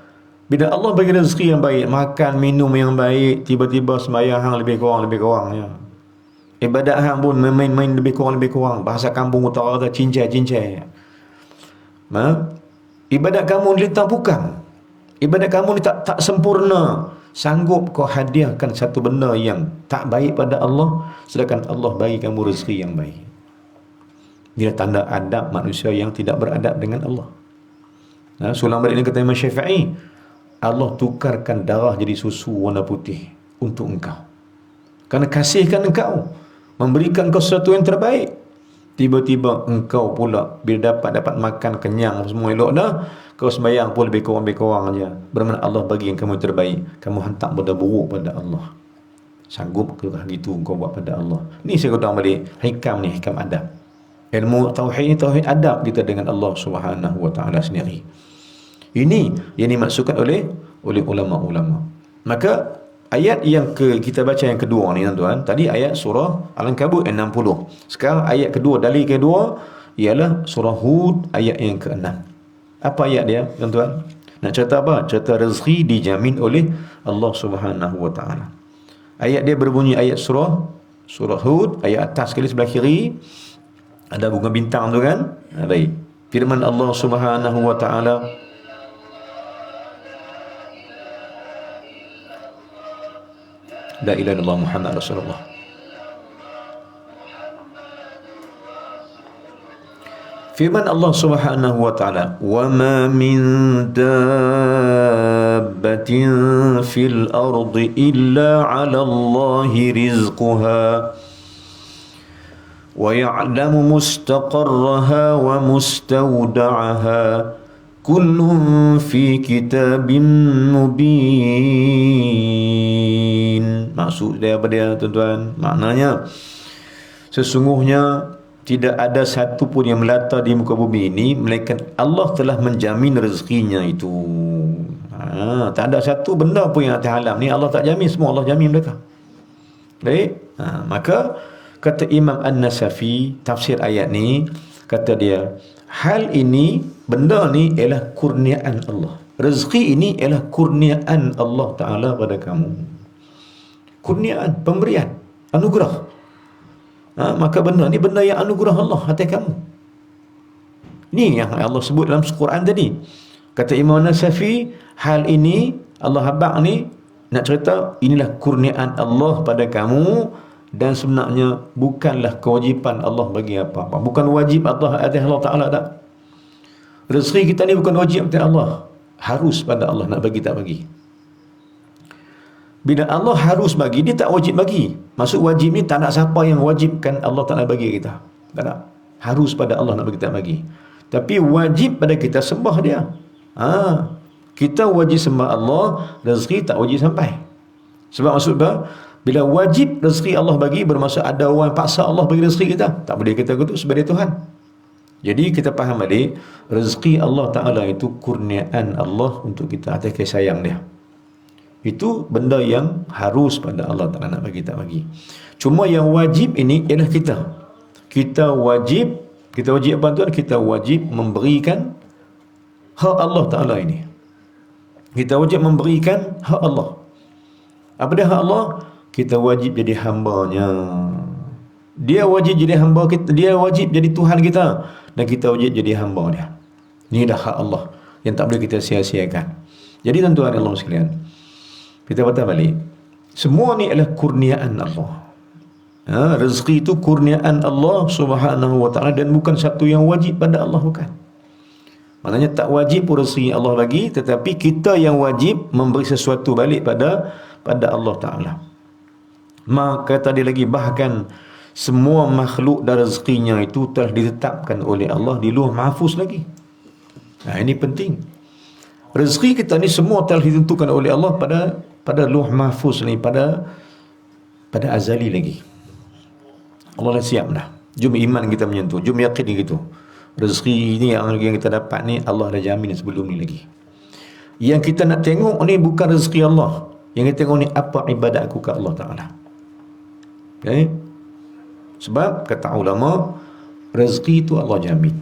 bila Allah bagi rezeki yang baik, makan, minum yang baik, tiba-tiba sembahyang hang lebih kurang ya. Ibadat hang pun main-main lebih kurang. Bahasa kampung utara kata cincai. Ibadat kamu ni tak bukang. Ibadat kamu ni tak sempurna. Sanggup kau hadiahkan satu benda yang tak baik pada Allah, sedangkan Allah bagi kamu rezeki yang baik. Dia tanda adab manusia yang tidak beradab dengan Allah. Sulam balik ni kata Imam Syafi'i, Allah tukarkan darah jadi susu warna putih untuk engkau, kerana kasihkan engkau, memberikan kau sesuatu yang terbaik. Tiba-tiba engkau pula bila dapat makan kenyang semua elok dah, kau sembahyang pun lebih kurang aja. Bermakna Allah bagi yang kamu terbaik, kamu hantar benda buruk pada Allah. Sanggup ke gitu kau buat pada Allah? Ni saya kutang balik hikam ni, hikam adab. Ilmu tauhid ni tauhid adab kita dengan Allah Subhanahu wa ta'ala sendiri. Ini yang dimaksudkan oleh ulama-ulama. Maka ayat yang kita baca yang kedua ni tuan-tuan, tadi ayat surah Al-Ankabut 60. Sekarang ayat kedua, dalil kedua ialah surah Hud ayat yang ke-6. Apa ayat dia tuan-tuan? Nak cerita apa? Cerita rezeki dijamin oleh Allah Subhanahu wa ta'ala. Ayat dia berbunyi, ayat surah Hud ayat atas sekali sebelah kiri ada bunga bintang tu kan. Baik. Firman Allah Subhanahu wa ta'ala, la ilaha illallah Muhammad Rasulullah. Firman Allah Subhanahu wa ta'ala, wa ma min dabbatin fil ardi illa 'ala Allahi rizquha wa ya'lamu mustaqarraha wa mustawda'aha kullun fi kitabim mubin. Maksud dia apa dia tuan-tuan? Maknanya sesungguhnya tidak ada satu pun yang melata di muka bumi ini melainkan Allah telah menjamin rezekinya itu. Tak ada satu benda pun yang atas alam ni Allah tak jamin, semua Allah jamin mereka. Baik. Maka kata Imam An-Nasafi tafsir ayat ni, kata dia, hal ini, benda ni ialah kurniaan Allah. Rezeki ini ialah kurniaan Allah Ta'ala pada kamu. kurniaan, pemberian, anugerah. Maka benda ni benda yang anugerah Allah atas kamu. Ni yang Allah sebut dalam Al-Quran tadi. Kata Imam Nasafi, hal ini Allah habaq ni nak cerita inilah kurniaan Allah pada kamu, dan sebenarnya bukanlah kewajipan Allah bagi apa-apa. Bukan wajib Allah atas Allah Ta'ala tak. Rezeki kita ni bukan wajib atas Allah. Harus pada Allah nak bagi tak bagi. Bila Allah harus bagi, dia tak wajib bagi. Maksud wajib ni tak nak siapa yang wajibkan Allah Ta'ala bagi kita. Tak nak. Harus pada Allah nak bagi tak bagi. Tapi wajib pada kita sembah dia. Kita wajib sembah Allah, rezeki tak wajib sampai. Sebab maksud apa? Bila wajib rezeki Allah bagi, bermaksud ada orang paksa Allah bagi rezeki kita. Tak boleh kita kutuk sebagai Tuhan. Jadi kita faham balik, rezeki Allah Ta'ala itu kurniaan Allah untuk kita atas kasih sayang dia. Itu benda yang harus pada Allah Ta'ala nak bagi tak bagi. Cuma yang wajib ini ialah kita. Kita wajib apa tuan? Kita wajib memberikan hak Allah Ta'ala ini. Kita wajib memberikan hak Allah. Apa dia hak Allah? Kita wajib jadi hamba-Nya. Dia wajib jadi hamba kita, dia wajib jadi Tuhan kita, dan kita wajib jadi hamba dia. Ini dah hak Allah yang tak boleh kita sia-siakan. Jadi tuan-tuan Allah sekalian, kita patah balik, semua ni adalah kurniaan Allah. Rezeki itu kurniaan Allah Subhanahu wa ta'ala, dan bukan satu yang wajib pada Allah, bukan. Maknanya tak wajib pun rezeki Allah bagi, tetapi kita yang wajib memberi sesuatu balik pada Allah Ta'ala. Maka tadi lagi, bahkan semua makhluk dan rezekinya itu telah ditetapkan oleh Allah di Lauh Mahfuz lagi. Ini penting. Rezeki kita ni semua telah ditentukan oleh Allah pada Lauh Mahfuz ni, pada azali lagi. Allah dah siap dah. Jom iman kita menyentuh, jom yakin gitu. Rezeki ni yang kita dapat ni Allah dah jamin sebelum ni lagi. Yang kita nak tengok ni bukan rezeki Allah. Yang kita tengok ni apa ibadat aku ke Allah Ta'ala. Okay? Sebab kata ulama, rezeki itu Allah jamin.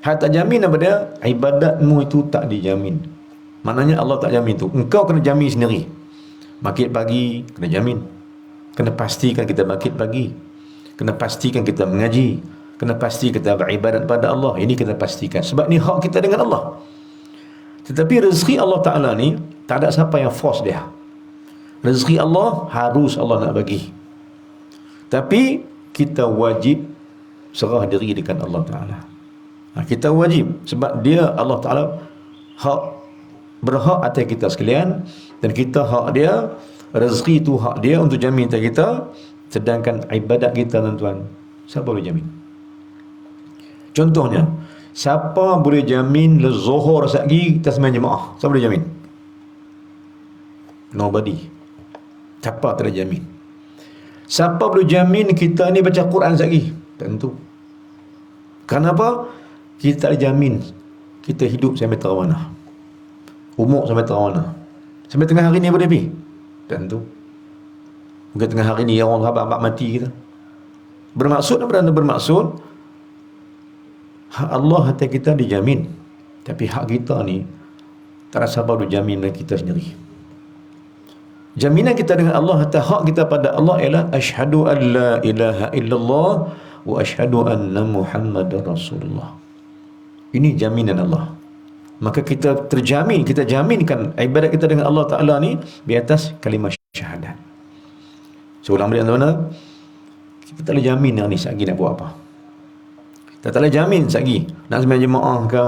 Hak tak jamin apa dia? Ibadatmu itu tak dijamin. Maknanya Allah tak jamin tu. Engkau kena jamin sendiri. Bangkit pagi kena jamin. Kena pastikan kita bangkit pagi. Kena pastikan kita mengaji. Kena pasti kita beribadat pada Allah. Ini kena pastikan. Sebab ni hak kita dengan Allah. Tetapi rezeki Allah Ta'ala ni tak ada siapa yang force dia. Rezeki Allah harus Allah nak bagi. Tapi kita wajib serah diri dengan Allah Ta'ala. Kita wajib. Sebab dia Allah Ta'ala berhak atas kita sekalian, dan kita hak dia. Rezeki itu hak dia untuk jamin atas kita. Sedangkan ibadat kita tuan-tuan, siapa boleh jamin? Contohnya, siapa boleh jamin Zuhur satgi kita sembahyang jemaah? Siapa boleh jamin? Nobody. Siapa tak ada jamin? Siapa boleh jamin kita ni baca Quran satgi? Tentu. Kenapa? Kita tak ada jamin kita hidup sampai tarawih. Umur sampai tarawih. Sampai tengah hari ni boleh pergi? Tentu. Mungkin tengah hari ni orang habaq mati kita. Bermaksud apa? Bermaksud hak Allah atas kita dijamin. Tapi hak kita ni tak ada siapa boleh jamin dengan kita sendiri. Jaminan kita dengan Allah atas hak kita pada Allah ialah asyhadu an la ilaha illallah wa asyhadu anna Muhammadar Rasulullah. Ini jaminan Allah. Maka kita terjamin, kita jaminkan ibadat kita dengan Allah Ta'ala ni di atas kalimah syahadat. Seulang balik tuan-tuan, kita tak boleh jamin yang ni satgi nak buat apa. Kita tak boleh jamin satgi nak sembahyang jemaah ke.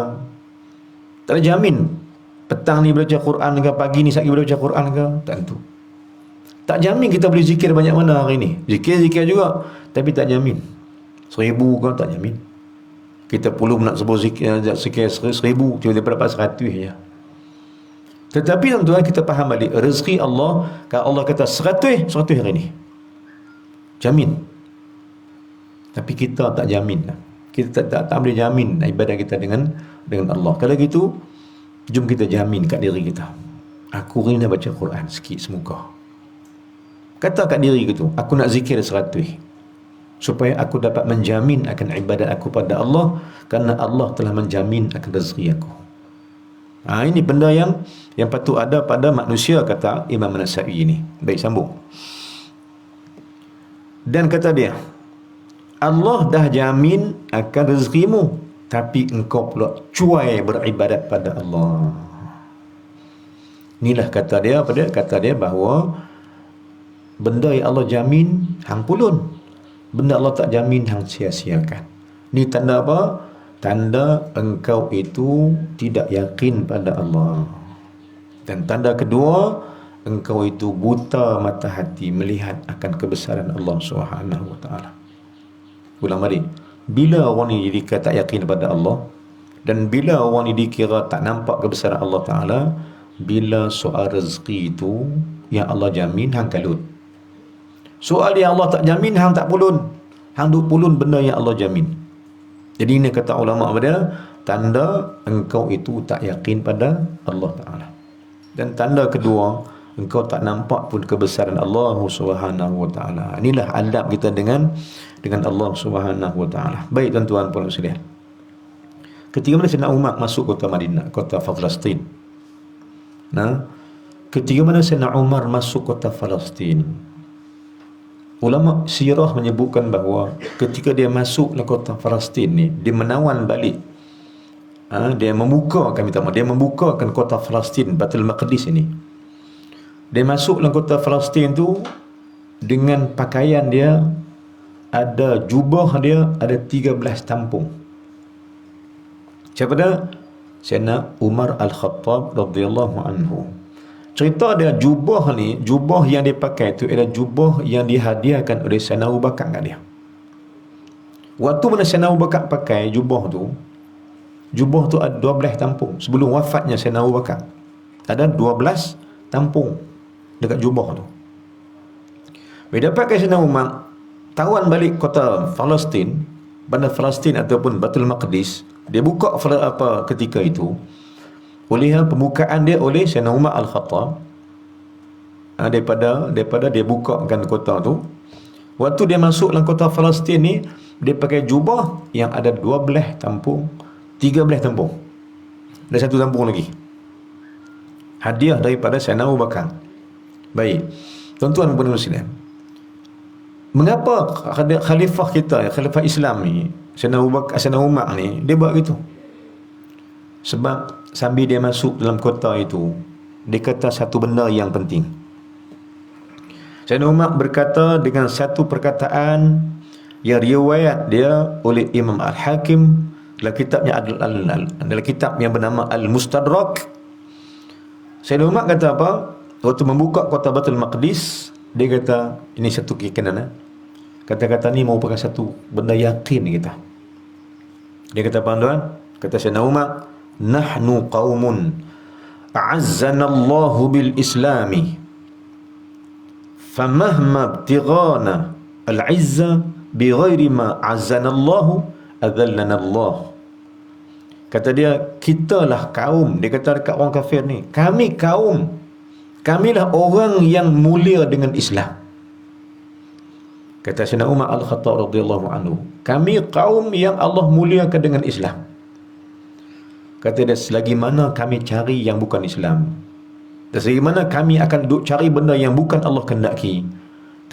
Tak boleh jamin petang ni baca Quran ke, pagi ni satgi baca Quran ke. Tentu. Tak jamin kita boleh zikir banyak mana hari ni. Zikir juga, tapi tak jamin. 1000 ke tak jamin. Kita perlu nak sebut zikir 1000, tiba-tiba dapat 100 je. Tetapi tuan-tuan, kita faham balik rezeki Allah. Kalau Allah kata 100 hari ni, jamin. Tapi kita tak jamin. Kita tak boleh jamin ibadah kita dengan Allah. Kalau gitu, jom kita jamin kat diri kita. Aku hari ni baca Quran sikit semuka. Kata kat diri gitu, aku nak zikir 100. Supaya aku dapat menjamin akan ibadat aku pada Allah, kerana Allah telah menjamin akan rezeki aku. Ini benda yang patut ada pada manusia, kata Imam Nasa'i ini. Baik, sambung. Dan kata dia, Allah dah jamin akan rezekimu, tapi engkau pula cuai beribadat pada Allah. Inilah kata dia, kata dia bahawa benda yang Allah jamin hang pulun, benda Allah tak jamin hang sia-siakan. Ni tanda apa? Tanda engkau itu tidak yakin pada Allah. Dan tanda kedua, engkau itu buta mata hati melihat akan kebesaran Allah Subhanahu wa taala. Ulang balik. Bila orang ni dikira tak yakin pada Allah, dan bila orang ni dikira tak nampak kebesaran Allah Taala, bila soal rezeki itu yang Allah jamin hang kalut. Soal yang Allah tak jamin hang tak pulun. Hang duk pulun benda yang Allah jamin. Jadi ini kata ulama pada tanda engkau itu tak yakin pada Allah Taala. Dan tanda kedua, engkau tak nampak pun kebesaran Allah Subhanahu wa taala. Inilah adab kita dengan Allah Subhanahu wa taala. Baik tuan-tuan puan sekalian. Ketika mana Sayyidina Umar masuk kota Madinah, kota Palestin. Nah, ketika mana Sayyidina Umar masuk kota Palestin, ulama sirah menyebutkan bahawa ketika dia masuk ke kota Palestin ni, dia menawan balik. Dia membukakan kota Palestin, Baitul Maqdis ini. Dia masuk ke kota Palestin tu dengan pakaian dia, ada jubah dia ada 13 tampung. Siapa dia? Sayyidina Umar Al-Khattab radhiyallahu anhu. Cerita dia jubah ni, jubah yang dia pakai tu adalah jubah yang dihadiahkan oleh Sayyidina Abu Bakar kat dia. Waktu mana Sayyidina Abu Bakar pakai jubah tu ada 12 tampung. Sebelum wafatnya Sayyidina Abu Bakar, ada 12 tampung dekat jubah tu. Bila pakai Sayyidina Umar tawan balik kota Palestin, bandar Palestin ataupun Baitul Maqdis, dia buka ketika itu oleh pembukaan dia oleh Sayyidina Umar Al-Khattab. Daripada dia bukakan kota tu, waktu dia masuk dalam kota Palestin ni, dia pakai jubah yang ada 12 tampung, 13 tampung. Ada satu tampung lagi. Hadiah daripada Sayyidina Abu Bakar. Baik. Tuan-tuan dan muslimin, mengapa khalifah kita, khalifah Islam ni, Sayyidina Abu Bakar, Sayyidina Umar ni, dia buat gitu? Sebab sambil dia masuk dalam kota itu, dia kata satu benda yang penting. Sayyidina Umar berkata dengan satu perkataan yang riwayat dia oleh Imam Al-Hakim dalam kitabnya dalam kitab yang bernama Al-Mustadrak. Sayyidina Umar kata apa? Waktu membuka kota Baitul Maqdis, dia kata ini satu keyakinan. Kata-kata ni merupakan satu benda yakin kita. Dia kata apa tuan? Kata Sayyidina Umar, nahnu qaumun a'azzana Allahu bil islami famahma ibtighana al-'izza bighairi ma 'azzana Allahu adzallana Allah. Kata dia, kitalah kaum, dia kata dekat orang kafir ni, kami kaum, kamilah orang yang mulia dengan Islam. Kata Sayyidina Umar Al-Khattab radhiyallahu anhu, kami kaum yang Allah muliakan dengan Islam. Kata dia, selagi mana kami cari yang bukan Islam, dan selagi mana kami akan duduk cari benda yang bukan Allah kehendaki,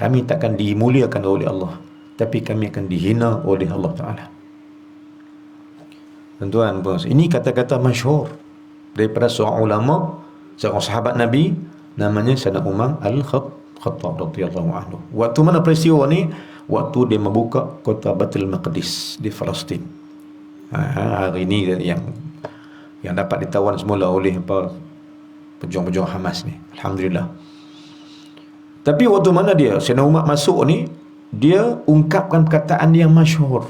kami takkan dimuliakan oleh Allah, tapi kami akan dihina oleh Allah Ta'ala. Tuan-tuan, ini kata-kata masyhur daripada seorang ulama, seorang sahabat Nabi, namanya Sayyidina Umar Al-Khattab radhiyallahu anhu. Waktu mana peristiwa ni? Waktu dia membuka kota Baitul Maqdis di Palestin. Hari ini yang dapat ditawan semula oleh pejuang-pejuang Hamas ni. Alhamdulillah. Tapi waktu mana dia Sayyidina Umar masuk ni, dia ungkapkan perkataan yang masyhur.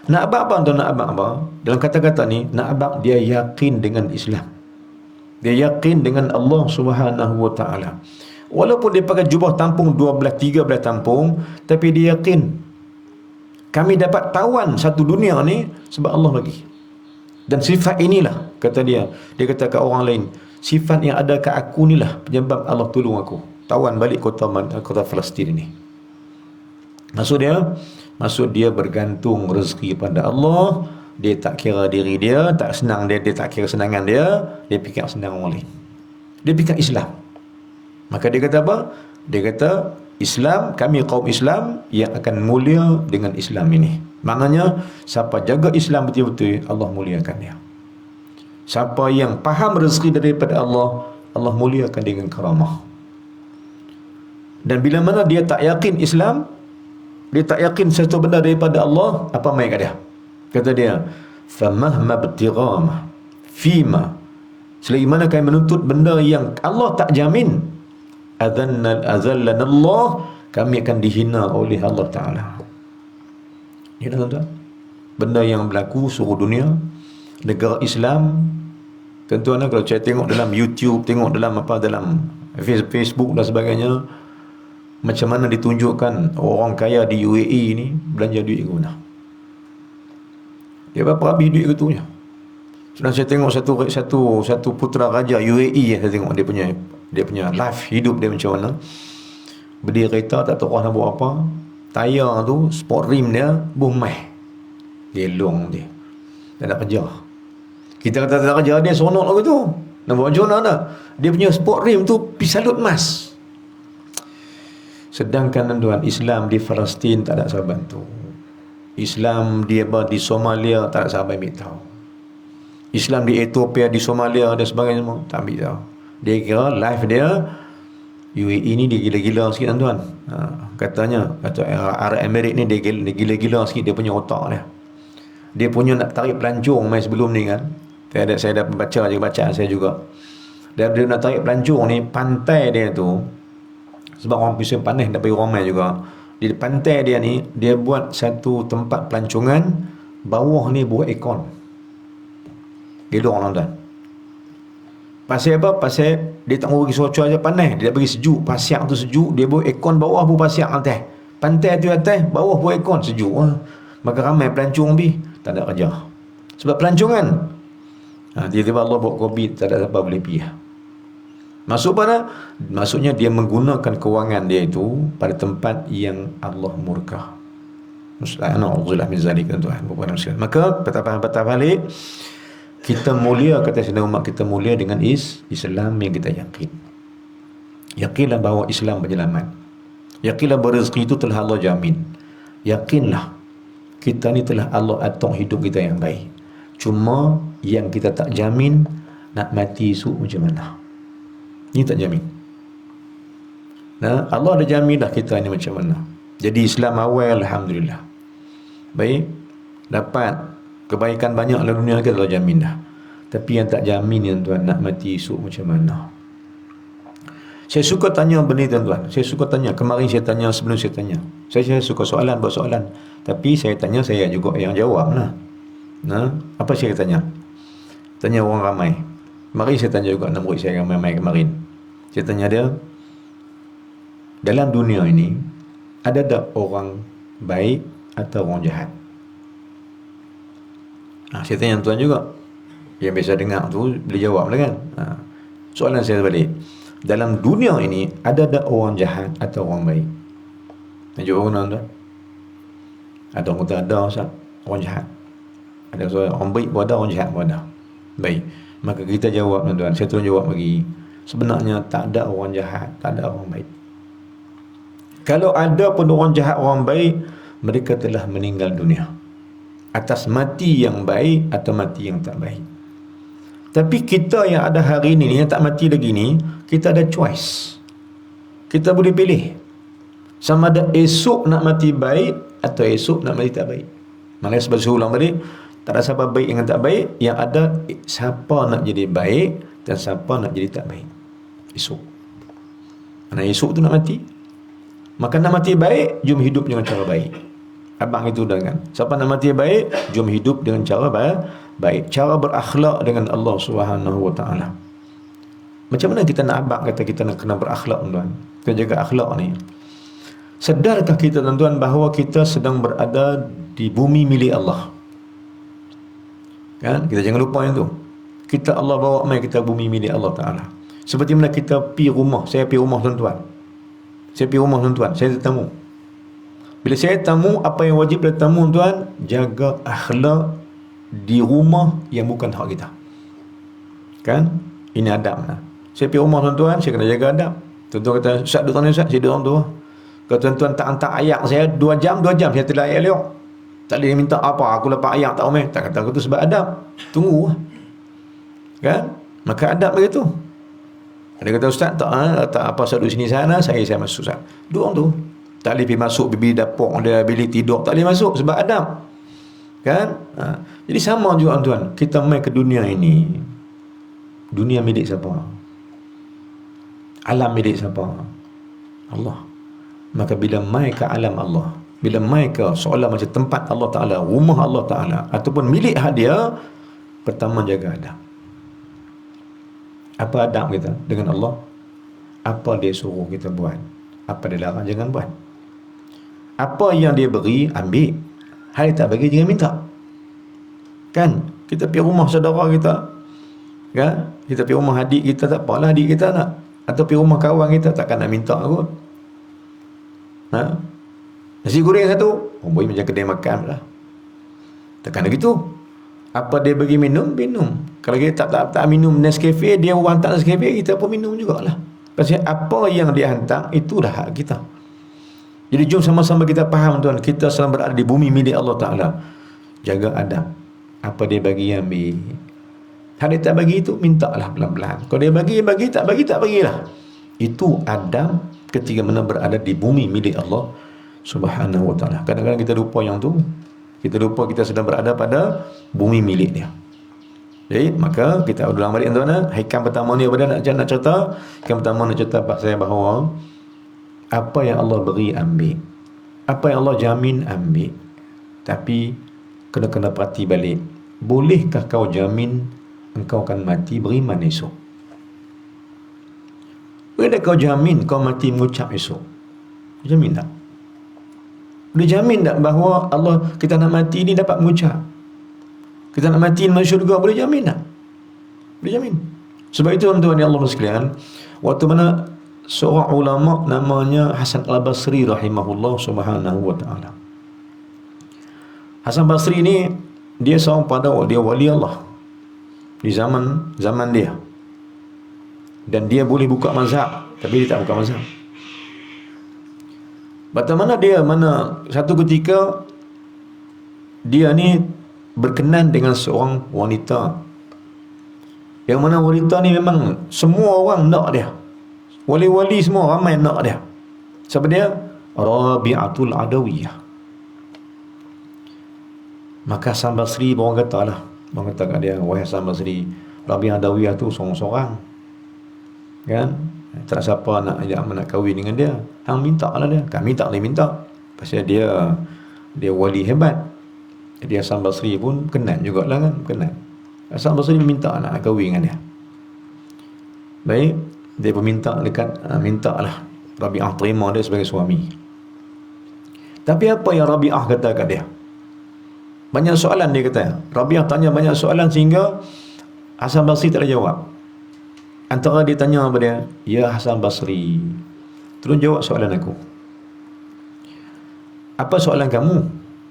Nak abang apa tuan, nak abang apa? Dalam kata-kata ni, nak abang dia yakin dengan Islam. Dia yakin dengan Allah Subhanahu wa taala. Walaupun dia pakai jubah tampung 12, 13 tampung, tapi dia yakin kami dapat tawan satu dunia ni sebab Allah bagi. Dan sifat inilah, kata dia kata ke orang lain, sifat yang ada ke aku inilah penyebab Allah tolong aku tawan balik kota Palestin ini. Maksud dia bergantung rezeki pada Allah. Dia tak kira diri dia, tak senang dia tak kira senangan dia fikir senang orang lain. Dia fikir Islam. Maka dia kata apa? Dia kata Islam, kami kaum Islam yang akan mulia dengan Islam ini. Maknanya, siapa jaga Islam betul-betul, Allah muliakan dia. Siapa yang faham rezeki daripada Allah, Allah muliakan dengan karamah. Dan bila mana dia tak yakin Islam, dia tak yakin sesuatu benda daripada Allah, apa main kat dia? Kata dia, famahma btighamah fima, selagi mana kami menuntut benda yang Allah tak jamin, azallana Allah, kami akan dihina oleh Allah Ta'ala. Ya tuan-tuan, benda yang berlaku seluruh dunia, negara Islam, tuan-tuan, kalau saya tengok dalam YouTube, tengok dalam dalam Facebook dan sebagainya, macam mana ditunjukkan orang kaya di UAE ni belanja duit ke mana. Dia berapa habis duit ketunya. Sedang saya tengok satu putera raja UAE, saya tengok dia punya life hidup dia macam mana. Berdiri kereta tak tahu nak buat apa. Tayar tu, sport rim dia bumai. Dia long dia. Tak nak kerja. Kita kata tak nak kerja, dia seronok lah tu. Nak buat macam mana? Dia punya sport rim tu pisalut emas. Sedangkan tuan, Islam di Palestin tak ada sahabat bantu. Islam dia di Somalia tak ada sahabat ambil tahu. Islam di Ethiopia, di Somalia dan sebagainya semua tak ambil tahu. Dia kira life dia UAE ni dia gila-gila sikit tuan. Kata Arab Emirates ni dia gila-gila sikit dia punya otak dia. Dia punya nak tarik pelancong mai sebelum ni kan. Saya dah baca saya juga. Dan dia nak tarik pelancong ni, pantai dia tu, sebab orang pisau panas nak pergi ramai juga. Di pantai dia ni, dia buat satu tempat pelancongan, bawah ni buat aircon. Gelong tuan. Pasal apa? Pasal dia tak mau pergi cuaca panas, dia tak pergi sejuk, pasiak tu sejuk, dia buat aircon bawah pun pasiak atas. Pantai tu atas, bawah pun aircon sejuk. Maka ramai pelancong tak ada kerja. Sebab pelancongan. Tiba-tiba Allah buat COVID, tak ada siapa boleh pergi. Maksud mana? Maksudnya dia menggunakan kewangan dia itu pada tempat yang Allah murka. Na'udzubillah min zalik, tuan. Maka patah balik, kita mulia, kata Sayyidina Umar, kita mulia dengan Islam yang kita yakin. Yakinlah bahawa Islam penyelamat. Yakinlah bahawa rezeki itu telah Allah jamin. Yakinlah kita ni telah Allah atur hidup kita yang baik. Cuma yang kita tak jamin, nak mati esok macam mana. Ini tak jamin. Allah ada jamin dah kita ni macam mana. Jadi Islam awal, alhamdulillah. Baik, dapat kebaikan banyak dalam dunia kita Allah jamin dah. Tapi yang tak jamin yang tuan, nak mati esok macam mana. Saya suka tanya benda tuan-tuan. Saya suka tanya. Kemarin saya tanya, sebelum saya tanya. Saya suka buat soalan. Tapi saya tanya, saya juga yang jawab lah. Apa saya tanya? Tanya orang ramai. Kemarin saya tanya juga anak murid saya ramai kemarin. Saya tanya dia, dalam dunia ini, ada tak orang baik atau orang jahat? Saya tanya tuan juga. Yang biasa dengar tu, boleh jawab lah kan? Soalan saya balik. Dalam dunia ini, ada tak orang jahat atau orang baik? Nak jawab mana tuan? Ada orang kata ada, Ustaz, orang jahat. Ada orang baik pun ada, orang jahat pun ada. Baik. Maka kita jawab tuan. Saya terus jawab bagi. Sebenarnya tak ada orang jahat, tak ada orang baik. Kalau ada pun orang jahat, orang baik, mereka telah meninggal dunia atas mati yang baik atau mati yang tak baik. Tapi kita yang ada hari ini, yang tak mati lagi ni, kita ada choice. Kita boleh pilih sama ada esok nak mati baik atau esok nak mati tak baik. Maknanya sebab saya ulang balik, tak ada siapa baik dengan tak baik. Yang ada siapa nak jadi baik dan siapa nak jadi tak baik esok. Karena esok tu nak mati, maka nak mati baik, jom hidup dengan cara baik. Abang itu dengan siapa nak mati baik, jom hidup dengan cara baik. Cara berakhlak dengan Allah Subhanahu Wa Taala. Macam mana kita nak abang kata kita nak kena berakhlak tuan? Kita jaga akhlak ni. Sedarkah kita tuan-tuan bahawa kita sedang berada di bumi milik Allah? Kan? Kita jangan lupa yang tu. Kita Allah bawa mai kita bumi milik Allah Taala. Seperti mana kita pergi rumah, saya pergi rumah tuan-tuan. Saya tetamu. Bila saya tamu, apa yang wajib pada tamu tuan? Jaga akhlak di rumah yang bukan hak kita. Kan? Ini adab lah. Saya pergi rumah tuan-tuan, saya kena jaga adab. Tuan-tuan kata, Ustaz duduk sana Ustaz, saya duduk tu. Kalau tuan-tuan tak hantar ayat saya 2 jam saya tidak ayat elok. Tak boleh minta apa, aku lepas ayat tak omeh. Tak kata aku tu sebab adab. Tunggu lah. Kan? Maka adab begitu. Dia kata ustaz tak apa saya duduk sini sana, saya masuk ustaz. Dua orang tu. Tak boleh pergi masuk bilik dapur dia, bilik tidur, tak boleh masuk sebab adab. Kan? Jadi sama juga tuan. Kita mai ke dunia ini. Dunia milik siapa? Alam milik siapa? Allah. Maka bila mai ke alam Allah, bila mai ke seolah macam tempat Allah Ta'ala, rumah Allah Ta'ala, ataupun milik dia, pertama jaga adab. Apa adab kita dengan Allah? Apa dia suruh kita buat, apa dia larang jangan buat. Apa yang dia beri, ambil. Hai tak bagi, jangan minta. Kan? Kita pergi rumah saudara kita, kan? Kita pergi rumah adik kita, tak apalah adik kita nak. Atau pergi rumah kawan kita, takkan nak minta kot. Nasi goreng satu, boleh macam kedai makan lah. Takkan begitu. Apa dia bagi minum, minum. Kalau kita tak minum Nescafe, dia orang hantar Nescafe, kita pun minum jugalah. Pasal apa yang dia hantar, itulah hak kita. Jadi jom sama-sama kita faham tuan, kita sedang berada di bumi milik Allah Ta'ala. Jaga adab. Apa dia bagi, ambil. Kalau dia tak bagi itu, mintalah pelan-pelan. Kalau dia bagi, tak bagilah. Itu adab ketika mana berada di bumi milik Allah Subhanahu wa ta'ala. Kadang-kadang kita lupa yang tu. Kita lupa kita sedang berada pada bumi milik dia. Jadi, maka kita ulang balik tuan. Hikam pertama ni apa dia nak cerita? Hikam pertama nak cerita pasal bahawa apa yang Allah beri, ambil. Apa yang Allah jamin, ambil. Tapi kena perhati balik. Bolehkah kau jamin engkau akan mati beriman esok? Boleh kau jamin kau mati mengucap esok? Jamin tak? Boleh jamin tak bahawa Allah, kita nak mati ni dapat mengucap? Kita nak mati masuk syurga, boleh jamin tak? Boleh jamin. Sebab itu tuan-tuan yang Allah sekalian, waktu mana seorang ulama namanya Hasan al-Basri rahimahullah subhanahu wa ta'ala. Hasan Basri ni dia seorang dia wali Allah di zaman dia. Dan dia boleh buka mazhab, tapi dia tak buka mazhab. Bagaimana satu ketika dia ni berkenan dengan seorang wanita, yang mana wanita ni memang semua orang nak dia. Wali-wali semua ramai nak dia. Siapa dia? Rabi'atul Adawiyah. Maka Hasan Basri orang kata kat dia, wahai Hasan Basri, Rabi'atul Adawiyah tu seorang-seorang. Kan? Tak siapa nak kahwin dengan dia. Hang minta lah dia. Kami tak boleh minta. Pasal dia wali hebat. Jadi Hasan Basri pun kenan jugalah kan. Kenan. Hasan Basri minta nak kahwin dengan dia. Baik. Dia pun minta lah Rabi'ah terima dia sebagai suami. Tapi apa yang Rabi'ah kata kat dia? Banyak soalan dia kata. Rabi'ah tanya banyak soalan sehingga Hasan Basri tak ada jawab. Antara dia tanya kepada dia, ya Hasan Basri, tolong jawab soalan aku. Apa soalan kamu?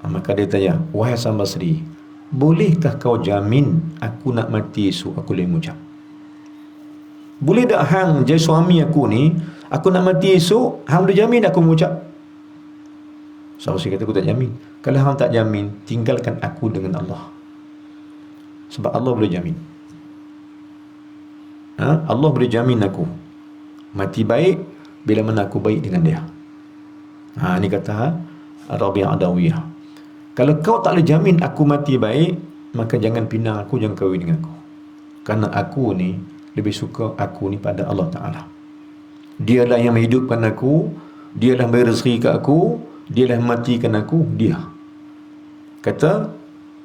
Maka dia tanya, wahai Hasan Basri, bolehkah kau jamin aku nak mati esok aku boleh mengucap? Boleh tak hang jadi suami aku ni, aku nak mati esok, hang boleh jamin aku mengucap? Sahabat saya kata, aku tak jamin. Kalau hang tak jamin, tinggalkan aku dengan Allah. Sebab Allah boleh jamin. Allah boleh jamin aku mati baik bila mana aku baik dengan dia. Ini kata Rabi'ah Adawiyah. Kalau kau tak boleh jamin aku mati baik, maka jangan pinang aku, jangan kahwin dengan aku. Kerana aku ni lebih suka aku ni pada Allah Ta'ala. Dialah yang menghidupkan aku, dialah yang beri rezeki ke aku, dialah yang matikan aku, dia. Kata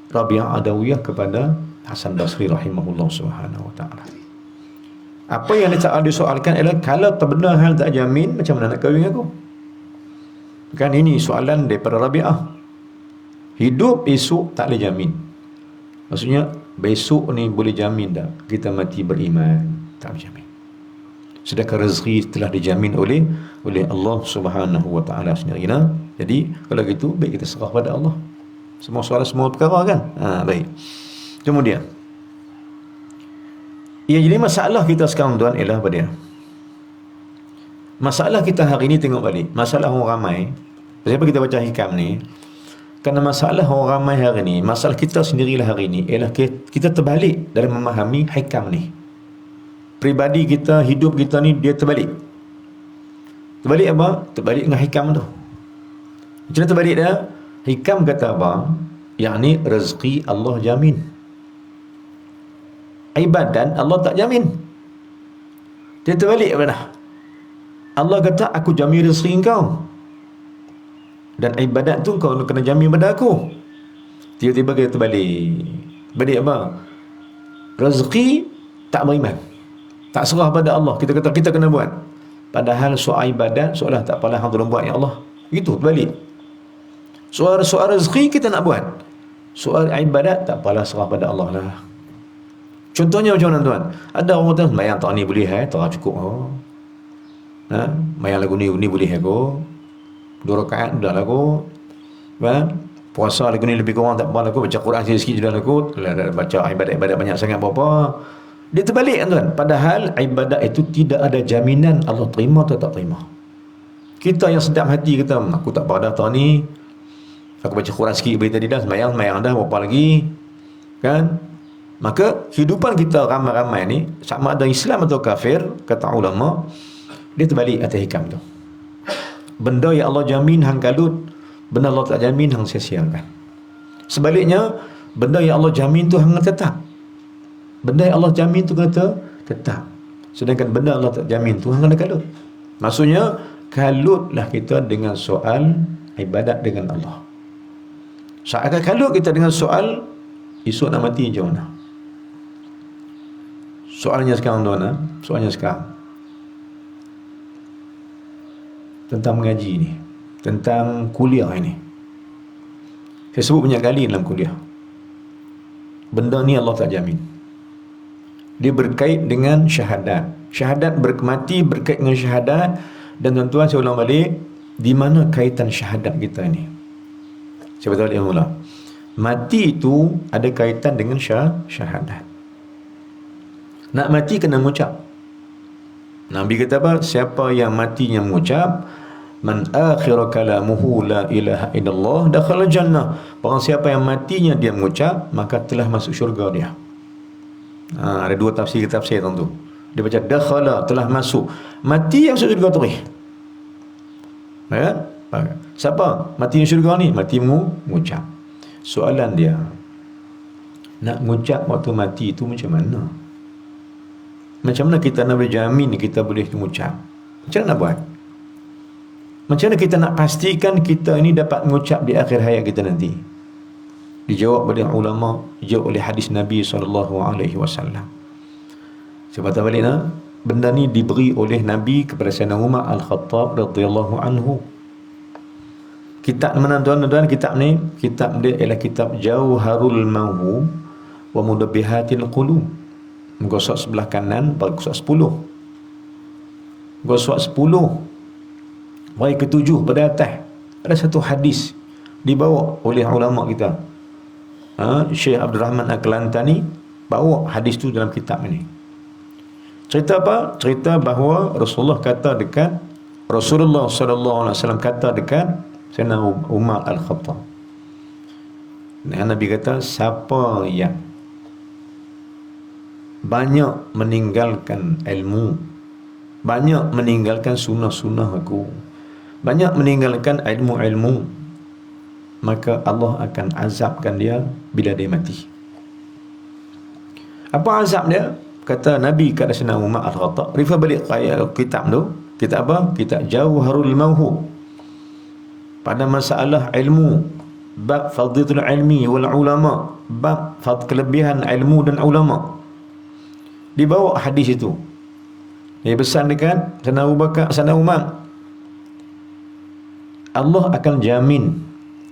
Rabi'ah Adawiyah kepada Hasan Basri rahimahullah subhanahu wa ta'ala. Apa yang dia soalkan adalah, kalau tak benar hal tak jamin, macam mana nak kahwin dengan aku? Kan ini soalan daripada Rabi'ah. Hidup esok tak boleh jamin. Maksudnya besok ni boleh jamin tak kita mati beriman? Tak boleh jamin. Sedangkan rezeki telah dijamin oleh Allah Subhanahu wa taala sendiri. Jadi kalau gitu baik kita serah pada Allah. Semua soalan semua perkara kan? Baik. Kemudian yang jadi masalah kita sekarang tuan ialah apa dia? Masalah kita hari ni tengok balik, masalah orang ramai. Kenapa kita baca hikam ni? Kerana masalah orang ramai hari ni, masalah kita sendirilah hari ni, ialah kita terbalik dalam memahami hikam ni. Pribadi kita, hidup kita ni, dia terbalik. Terbalik apa? Terbalik dengan hikam tu. Macam mana terbalik dia? Hikam kata apa? Yakni rezeki Allah jamin. Ibadat Allah tak jamin. Dia terbalik apa dah? Allah kata aku jamin rezeki engkau, dan ibadat tu kau kena jamin pada aku. Tiba-tiba kita terbalik. Balik apa? Rezeki tak beriman, tak serah pada Allah. Kita kata kita kena buat, padahal soal ibadat seolah tak apalah hang tolong buat ya Allah. Itu terbalik. Soal rezeki kita nak buat, soal ibadat tak apalah, serah pada Allah lah. Contohnya macam mana tuan? Ada orang kata sembahyang tak ni boleh tak cukup. Sembahyang lagu ni boleh aku. 2 rakaat dah lagu. Puasa lagu ni lebih kurang tak apa lagu. Baca Quran sikit-sikit dah lagu. Baca ibadat-ibadat banyak sangat apa-apa. Dia terbalik kan tuan. Padahal ibadat itu tidak ada jaminan Allah terima atau tak terima. Kita yang sedap hati kata aku tak pada tahun ni, aku baca Quran sikit beri tadi dah, sembahyang dah, berapa lagi kan? Maka kehidupan kita ramai-ramai ni, sama ada Islam atau kafir, kata ulama, dia terbalik atas hikam tu. Benda yang Allah jamin hang kalut, benda Allah tak jamin hang sia-siakan. Sebaliknya, benda yang Allah jamin tu hang tetap. Benda yang Allah jamin tu kata tetap. Sedangkan benda Allah tak jamin tu hang kena kalut. Maksudnya, kalutlah kita dengan soal ibadat dengan Allah. Saat kalut kita dengan soal esok nak mati macam mana? Soalnya sekarang tuan, soalnya sekarang tentang mengaji ni, tentang kuliah ini. Saya sebut banyak kali dalam kuliah, benda ni Allah tak jamin. Dia berkait dengan syahadat. Syahadat mati berkait dengan syahadat. Dan tuan-tuan, saya ulang balik, di mana kaitan syahadat kita ni? Saya beritahu dia mula. Mati itu ada kaitan dengan syahadat. Nak mati kena mengucap. Nabi kata apa? Siapa yang matinya mengucap, man akhiru kalamuhu la ilaha illallah dakhala jannah. Barang siapa yang matinya dia mengucap, maka telah masuk syurga dia. Ada 2 tafsir tentu. Dia baca dakhala, telah masuk. Mati yang masuk syurga tu. Kan? Siapa mati yang syurga ni? Mati mengucap. Soalan dia, nak mengucap waktu mati itu macam mana? Macam mana kita nak berjamin kita boleh mengucap? Macam mana nak buat? Macam mana kita nak pastikan kita ini dapat mengucap di akhir hayat kita nanti? Dijawab oleh ulama, dijawab oleh hadis Nabi SAW. Saya baca balik benda ni diberi oleh Nabi kepada Sayyidina Umar Al-Khattab radhiyallahu anhu. Kitab mana tuan-tuan? Kitab dia ialah kitab Jauharul Mawhu wa Mudabbihatil Qulub. Muka surat sebelah kanan, bagi surat 10. Muka surat 10, bagi ke-7 pada atas. Ada satu hadis dibawa oleh ulama kita. Syekh Abdul Rahman Al-Kelantani bawa hadis tu dalam kitab ini. Cerita apa? Cerita bahawa Rasulullah SAW kata dekat Sayyidina Umar Al-Khattab. Nabi kata, siapa yang banyak meninggalkan ilmu, banyak meninggalkan sunnah-sunnah aku, banyak meninggalkan ilmu-ilmu, maka Allah akan azabkan dia bila dia mati. Apa azab dia? Kata Nabi kat Sayyidina Umar Al-Khattab, refer balik kitab tu. Kitab apa? Kitab Jauharul Mawhu. Pada masalah ilmu, bab fadilatul ilmi wal ulama, bab kelebihan ilmu dan ulama. Dibawa hadis itu. Dia pesan dekat Sayyidina Abu Bakar, Sayyidina Umar, Allah akan jamin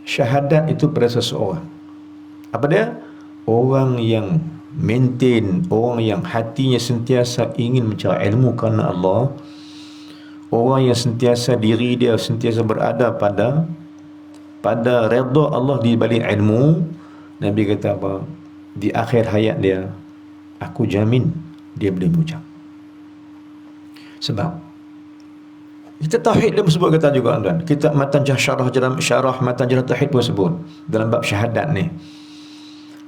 syahadat itu pada seseorang. Apa dia? Orang yang maintain, orang yang hatinya sentiasa ingin mencari ilmu kerana Allah, orang yang sentiasa diri dia sentiasa berada pada redha Allah di balik ilmu. Nabi kata apa? Di akhir hayat dia, aku jamin dia boleh mengucap. Sebab Kita tauhid dia sebut kata juga tuan. Kitab Matan Syarah Matan Jarh Tauhid pun sebut dalam bab syahadat ni.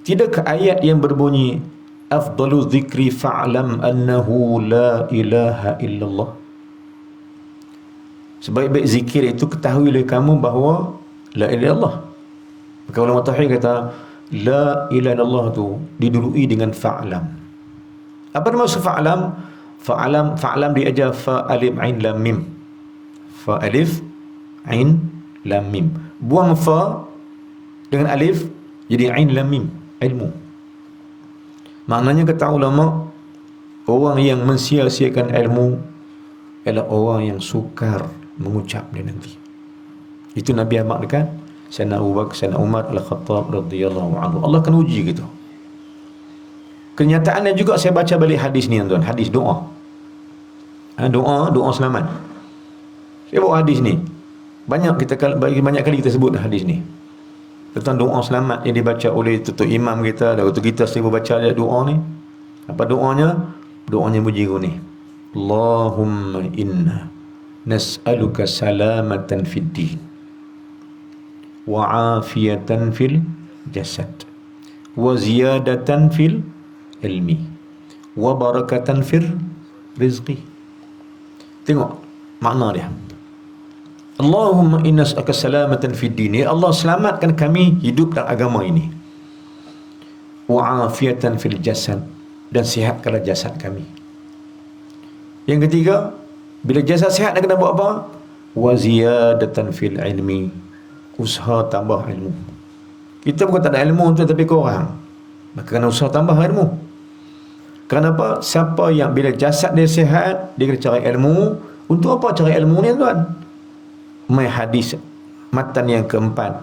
Tidakkah ayat yang berbunyi afdalu dzikri fa'lam annahu la ilaha illallah? Sebaik-baik zikir itu ketahuilah kamu bahawa la ilaha illallah. Maka ulama tauhid kata la ilaha illallah tu didului dengan fa'lam. Apa maksud fa'lam? Fa'lam diajar fa alif ain lam mim. Fa alif ain lam mim. Buang fa dengan alif jadi ain lam mim, ilmu. Maknanya kata ulama, orang yang mensia-siakan ilmu ialah orang yang sukar mengucap dia nanti. Itu Nabi Ahmad kan, Sayyidina Abu Bakar, Sayyidina Umar Al-Khattab radhiyallahu anhu. Allah akan uji gitu. Kenyataannya juga saya baca balik hadis ni tuan, hadis doa. Doa selamat. Saya bawa hadis ni. Banyak kali kita sebut hadis ni. Tentang doa selamat yang dibaca oleh tutup imam kita, dan waktu kita selalu baca doa ni. Apa doanya? Doanya bunyi ni. Allahumma inna nas'aluka salamatan fid din wa afiyatan fil jasad wa ziyadatan fil ilmi wa barakatan fil rizqi. Tengok makna dia. Allahumma inna nas'aluka salamatan fid din. Ya Allah, selamatkan kami hidup dalam agama ini. Wa afiyatan fil jasad, dan sihatkanlah jasad kami. Yang ketiga, bila jasad sihat nak kena buat apa? Wa ziyadatan fil ilmi, usaha tambah ilmu. Kita bukan tak ada ilmu tu, tapi korang maka kena usaha tambah ilmu. Kenapa? Siapa yang bila jasad dia sihat, dia kena cari ilmu. Untuk apa cari ilmu ni tuan? Mai hadis matan yang keempat,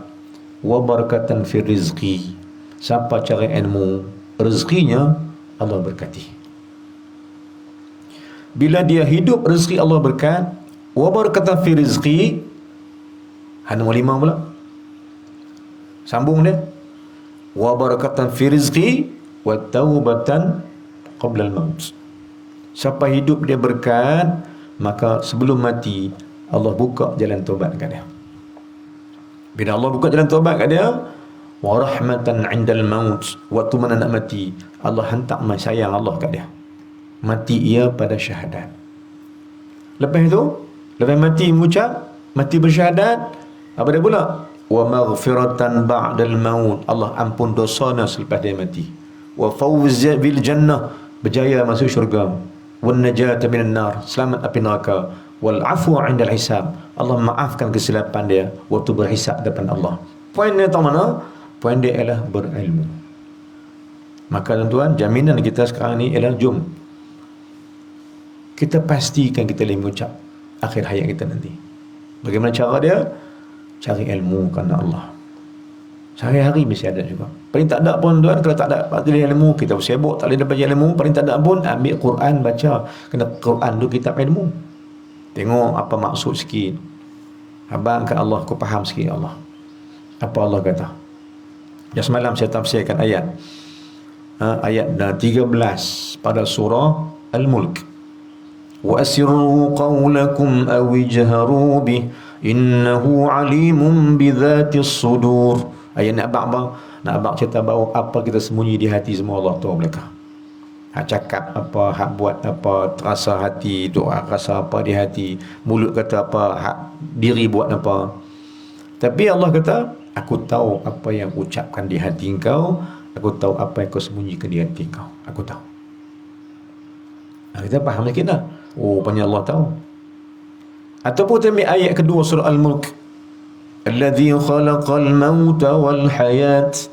wa barakatan fil rizqi. Siapa cari ilmu, rezekinya Allah berkati. Bila dia hidup, rezeki Allah berkat. Wa barakatan fi rizqi. Nombor 5 pula. Sambung dia. Wa barakatan fi rizqi wa taubatan qabla al-maut. Siapa hidup dia berkat, maka sebelum mati Allah buka jalan taubat kat dia. Bila Allah buka jalan taubat kat dia, wa rahmatan 'indal maut, waktu mana nak mati, Allah hantar sayang Allah kat dia. Mati ia pada syahadat. Lepas itu, lepas mati mengucap, mati bersyahadat, apa dia pula? Wa maghfiratan ba'dal maut, Allah ampun dosanya selepas dia mati. Wa fawz bil jannah, berjaya masuk syurga. Wan najata minan nar, selamat api neraka. Wal afwa 'indal hisab, Allah maafkan kesilapan dia waktu berhisab depan Allah. Poin dia tahu mana? Poin dia ialah berilmu. Maka tuan-tuan, jaminan kita sekarang ni ialah jom kita pastikan kita boleh mengucap akhir hayat kita nanti. Bagaimana cara dia? Cari ilmu kerana Allah. Sehari-hari mesti ada juga. Paling tak ada pun tuan, kalau tak ada ilmu, kita bersibuk tak boleh dapat ilmu, paling tak ada pun ambil Quran baca. Kena Quran tu kitab ilmu. Tengok apa maksud sikit. Abang kat Allah, aku faham sikit Allah. Apa Allah kata? Ya, semalam saya tafsirkan ayat. Ayat 13 pada surah Al-Mulk. Wa asirru qawlakum aw ijharu bih innahu alimun bidhatis sudur. Ayat nak abang cerita bahawa apa kita sembunyi di hati semua Allah tahu mereka. Hak cakap apa, hak buat apa, terasa hati, doa rasa apa di hati, mulut kata apa, hak diri buat apa. Tapi Allah kata, aku tahu apa yang ucapkan di hati engkau, aku tahu apa yang kau sembunyikan di hati engkau. Aku tahu. Kita faham sikit dah. Oh, banyak Allah tahu. Ataupun ambil ayat kedua surah Al-Mulk. Alladhi khalaqal mauta wal hayat.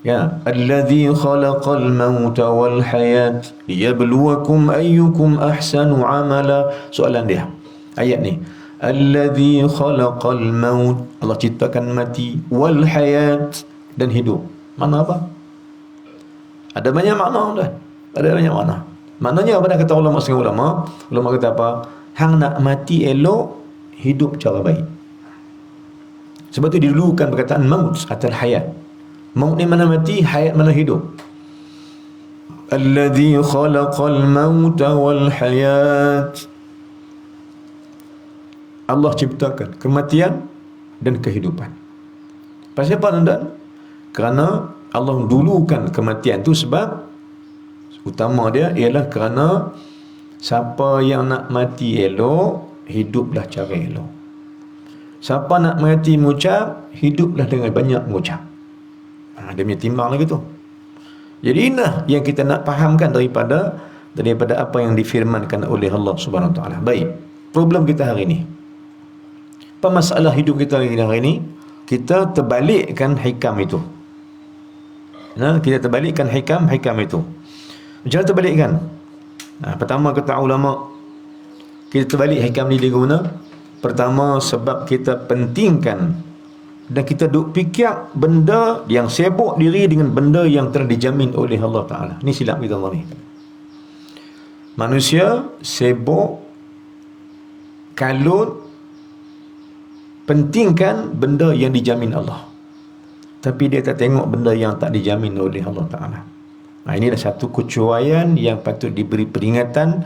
Ya, alladhi khalaqal mauta wal hayat liyabluwakum ayyukum ahsanu amala. Soalan dia. Ayat ni. Alladhi khalaqal maut. Allah ciptakan mati wal hayat, dan hidup. Mana apa? Ada banyak makna dah. Ada banyak makna. Maknanya apa dah kata ulama setengah ulama? Ulama kata apa? Hang nak mati elok, hidup cara baik. Sebab tu didulukan perkataan maut atau hayat. Maut ni mana mati, hayat mana hidup. Alladhi khalaqal mauta wal hayat Allah ciptakan kematian dan kehidupan. Pasal apa tuan-tuan? Kerana Allah dulukan kematian tu sebab utama dia ialah kerana siapa yang nak mati elok, hiduplah cara elok. Siapa nak mati mengucap, hiduplah dengan banyak mengucap. Dia punya timbang lagi tu. Jadi inilah yang kita nak fahamkan daripada apa yang difirmankan oleh Allah Subhanahu Wa Taala. Baik, problem kita hari ini. Apa masalah hidup kita hari ini? Kita terbalikkan hikam itu. Kita terbalikkan hikam itu. Macam mana terbalikkan? Pertama kata ulama, kita terbalik hikam ni dia guna. Pertama sebab kita pentingkan dan kita duk fikir benda yang sibuk diri dengan benda yang telah dijamin oleh Allah Ta'ala. Ni silap kita Allah ni. Manusia sibuk kalut pentingkan benda yang dijamin Allah, tapi dia tak tengok benda yang tak dijamin oleh Allah Ta'ala. Inilah satu kecuaian yang patut diberi peringatan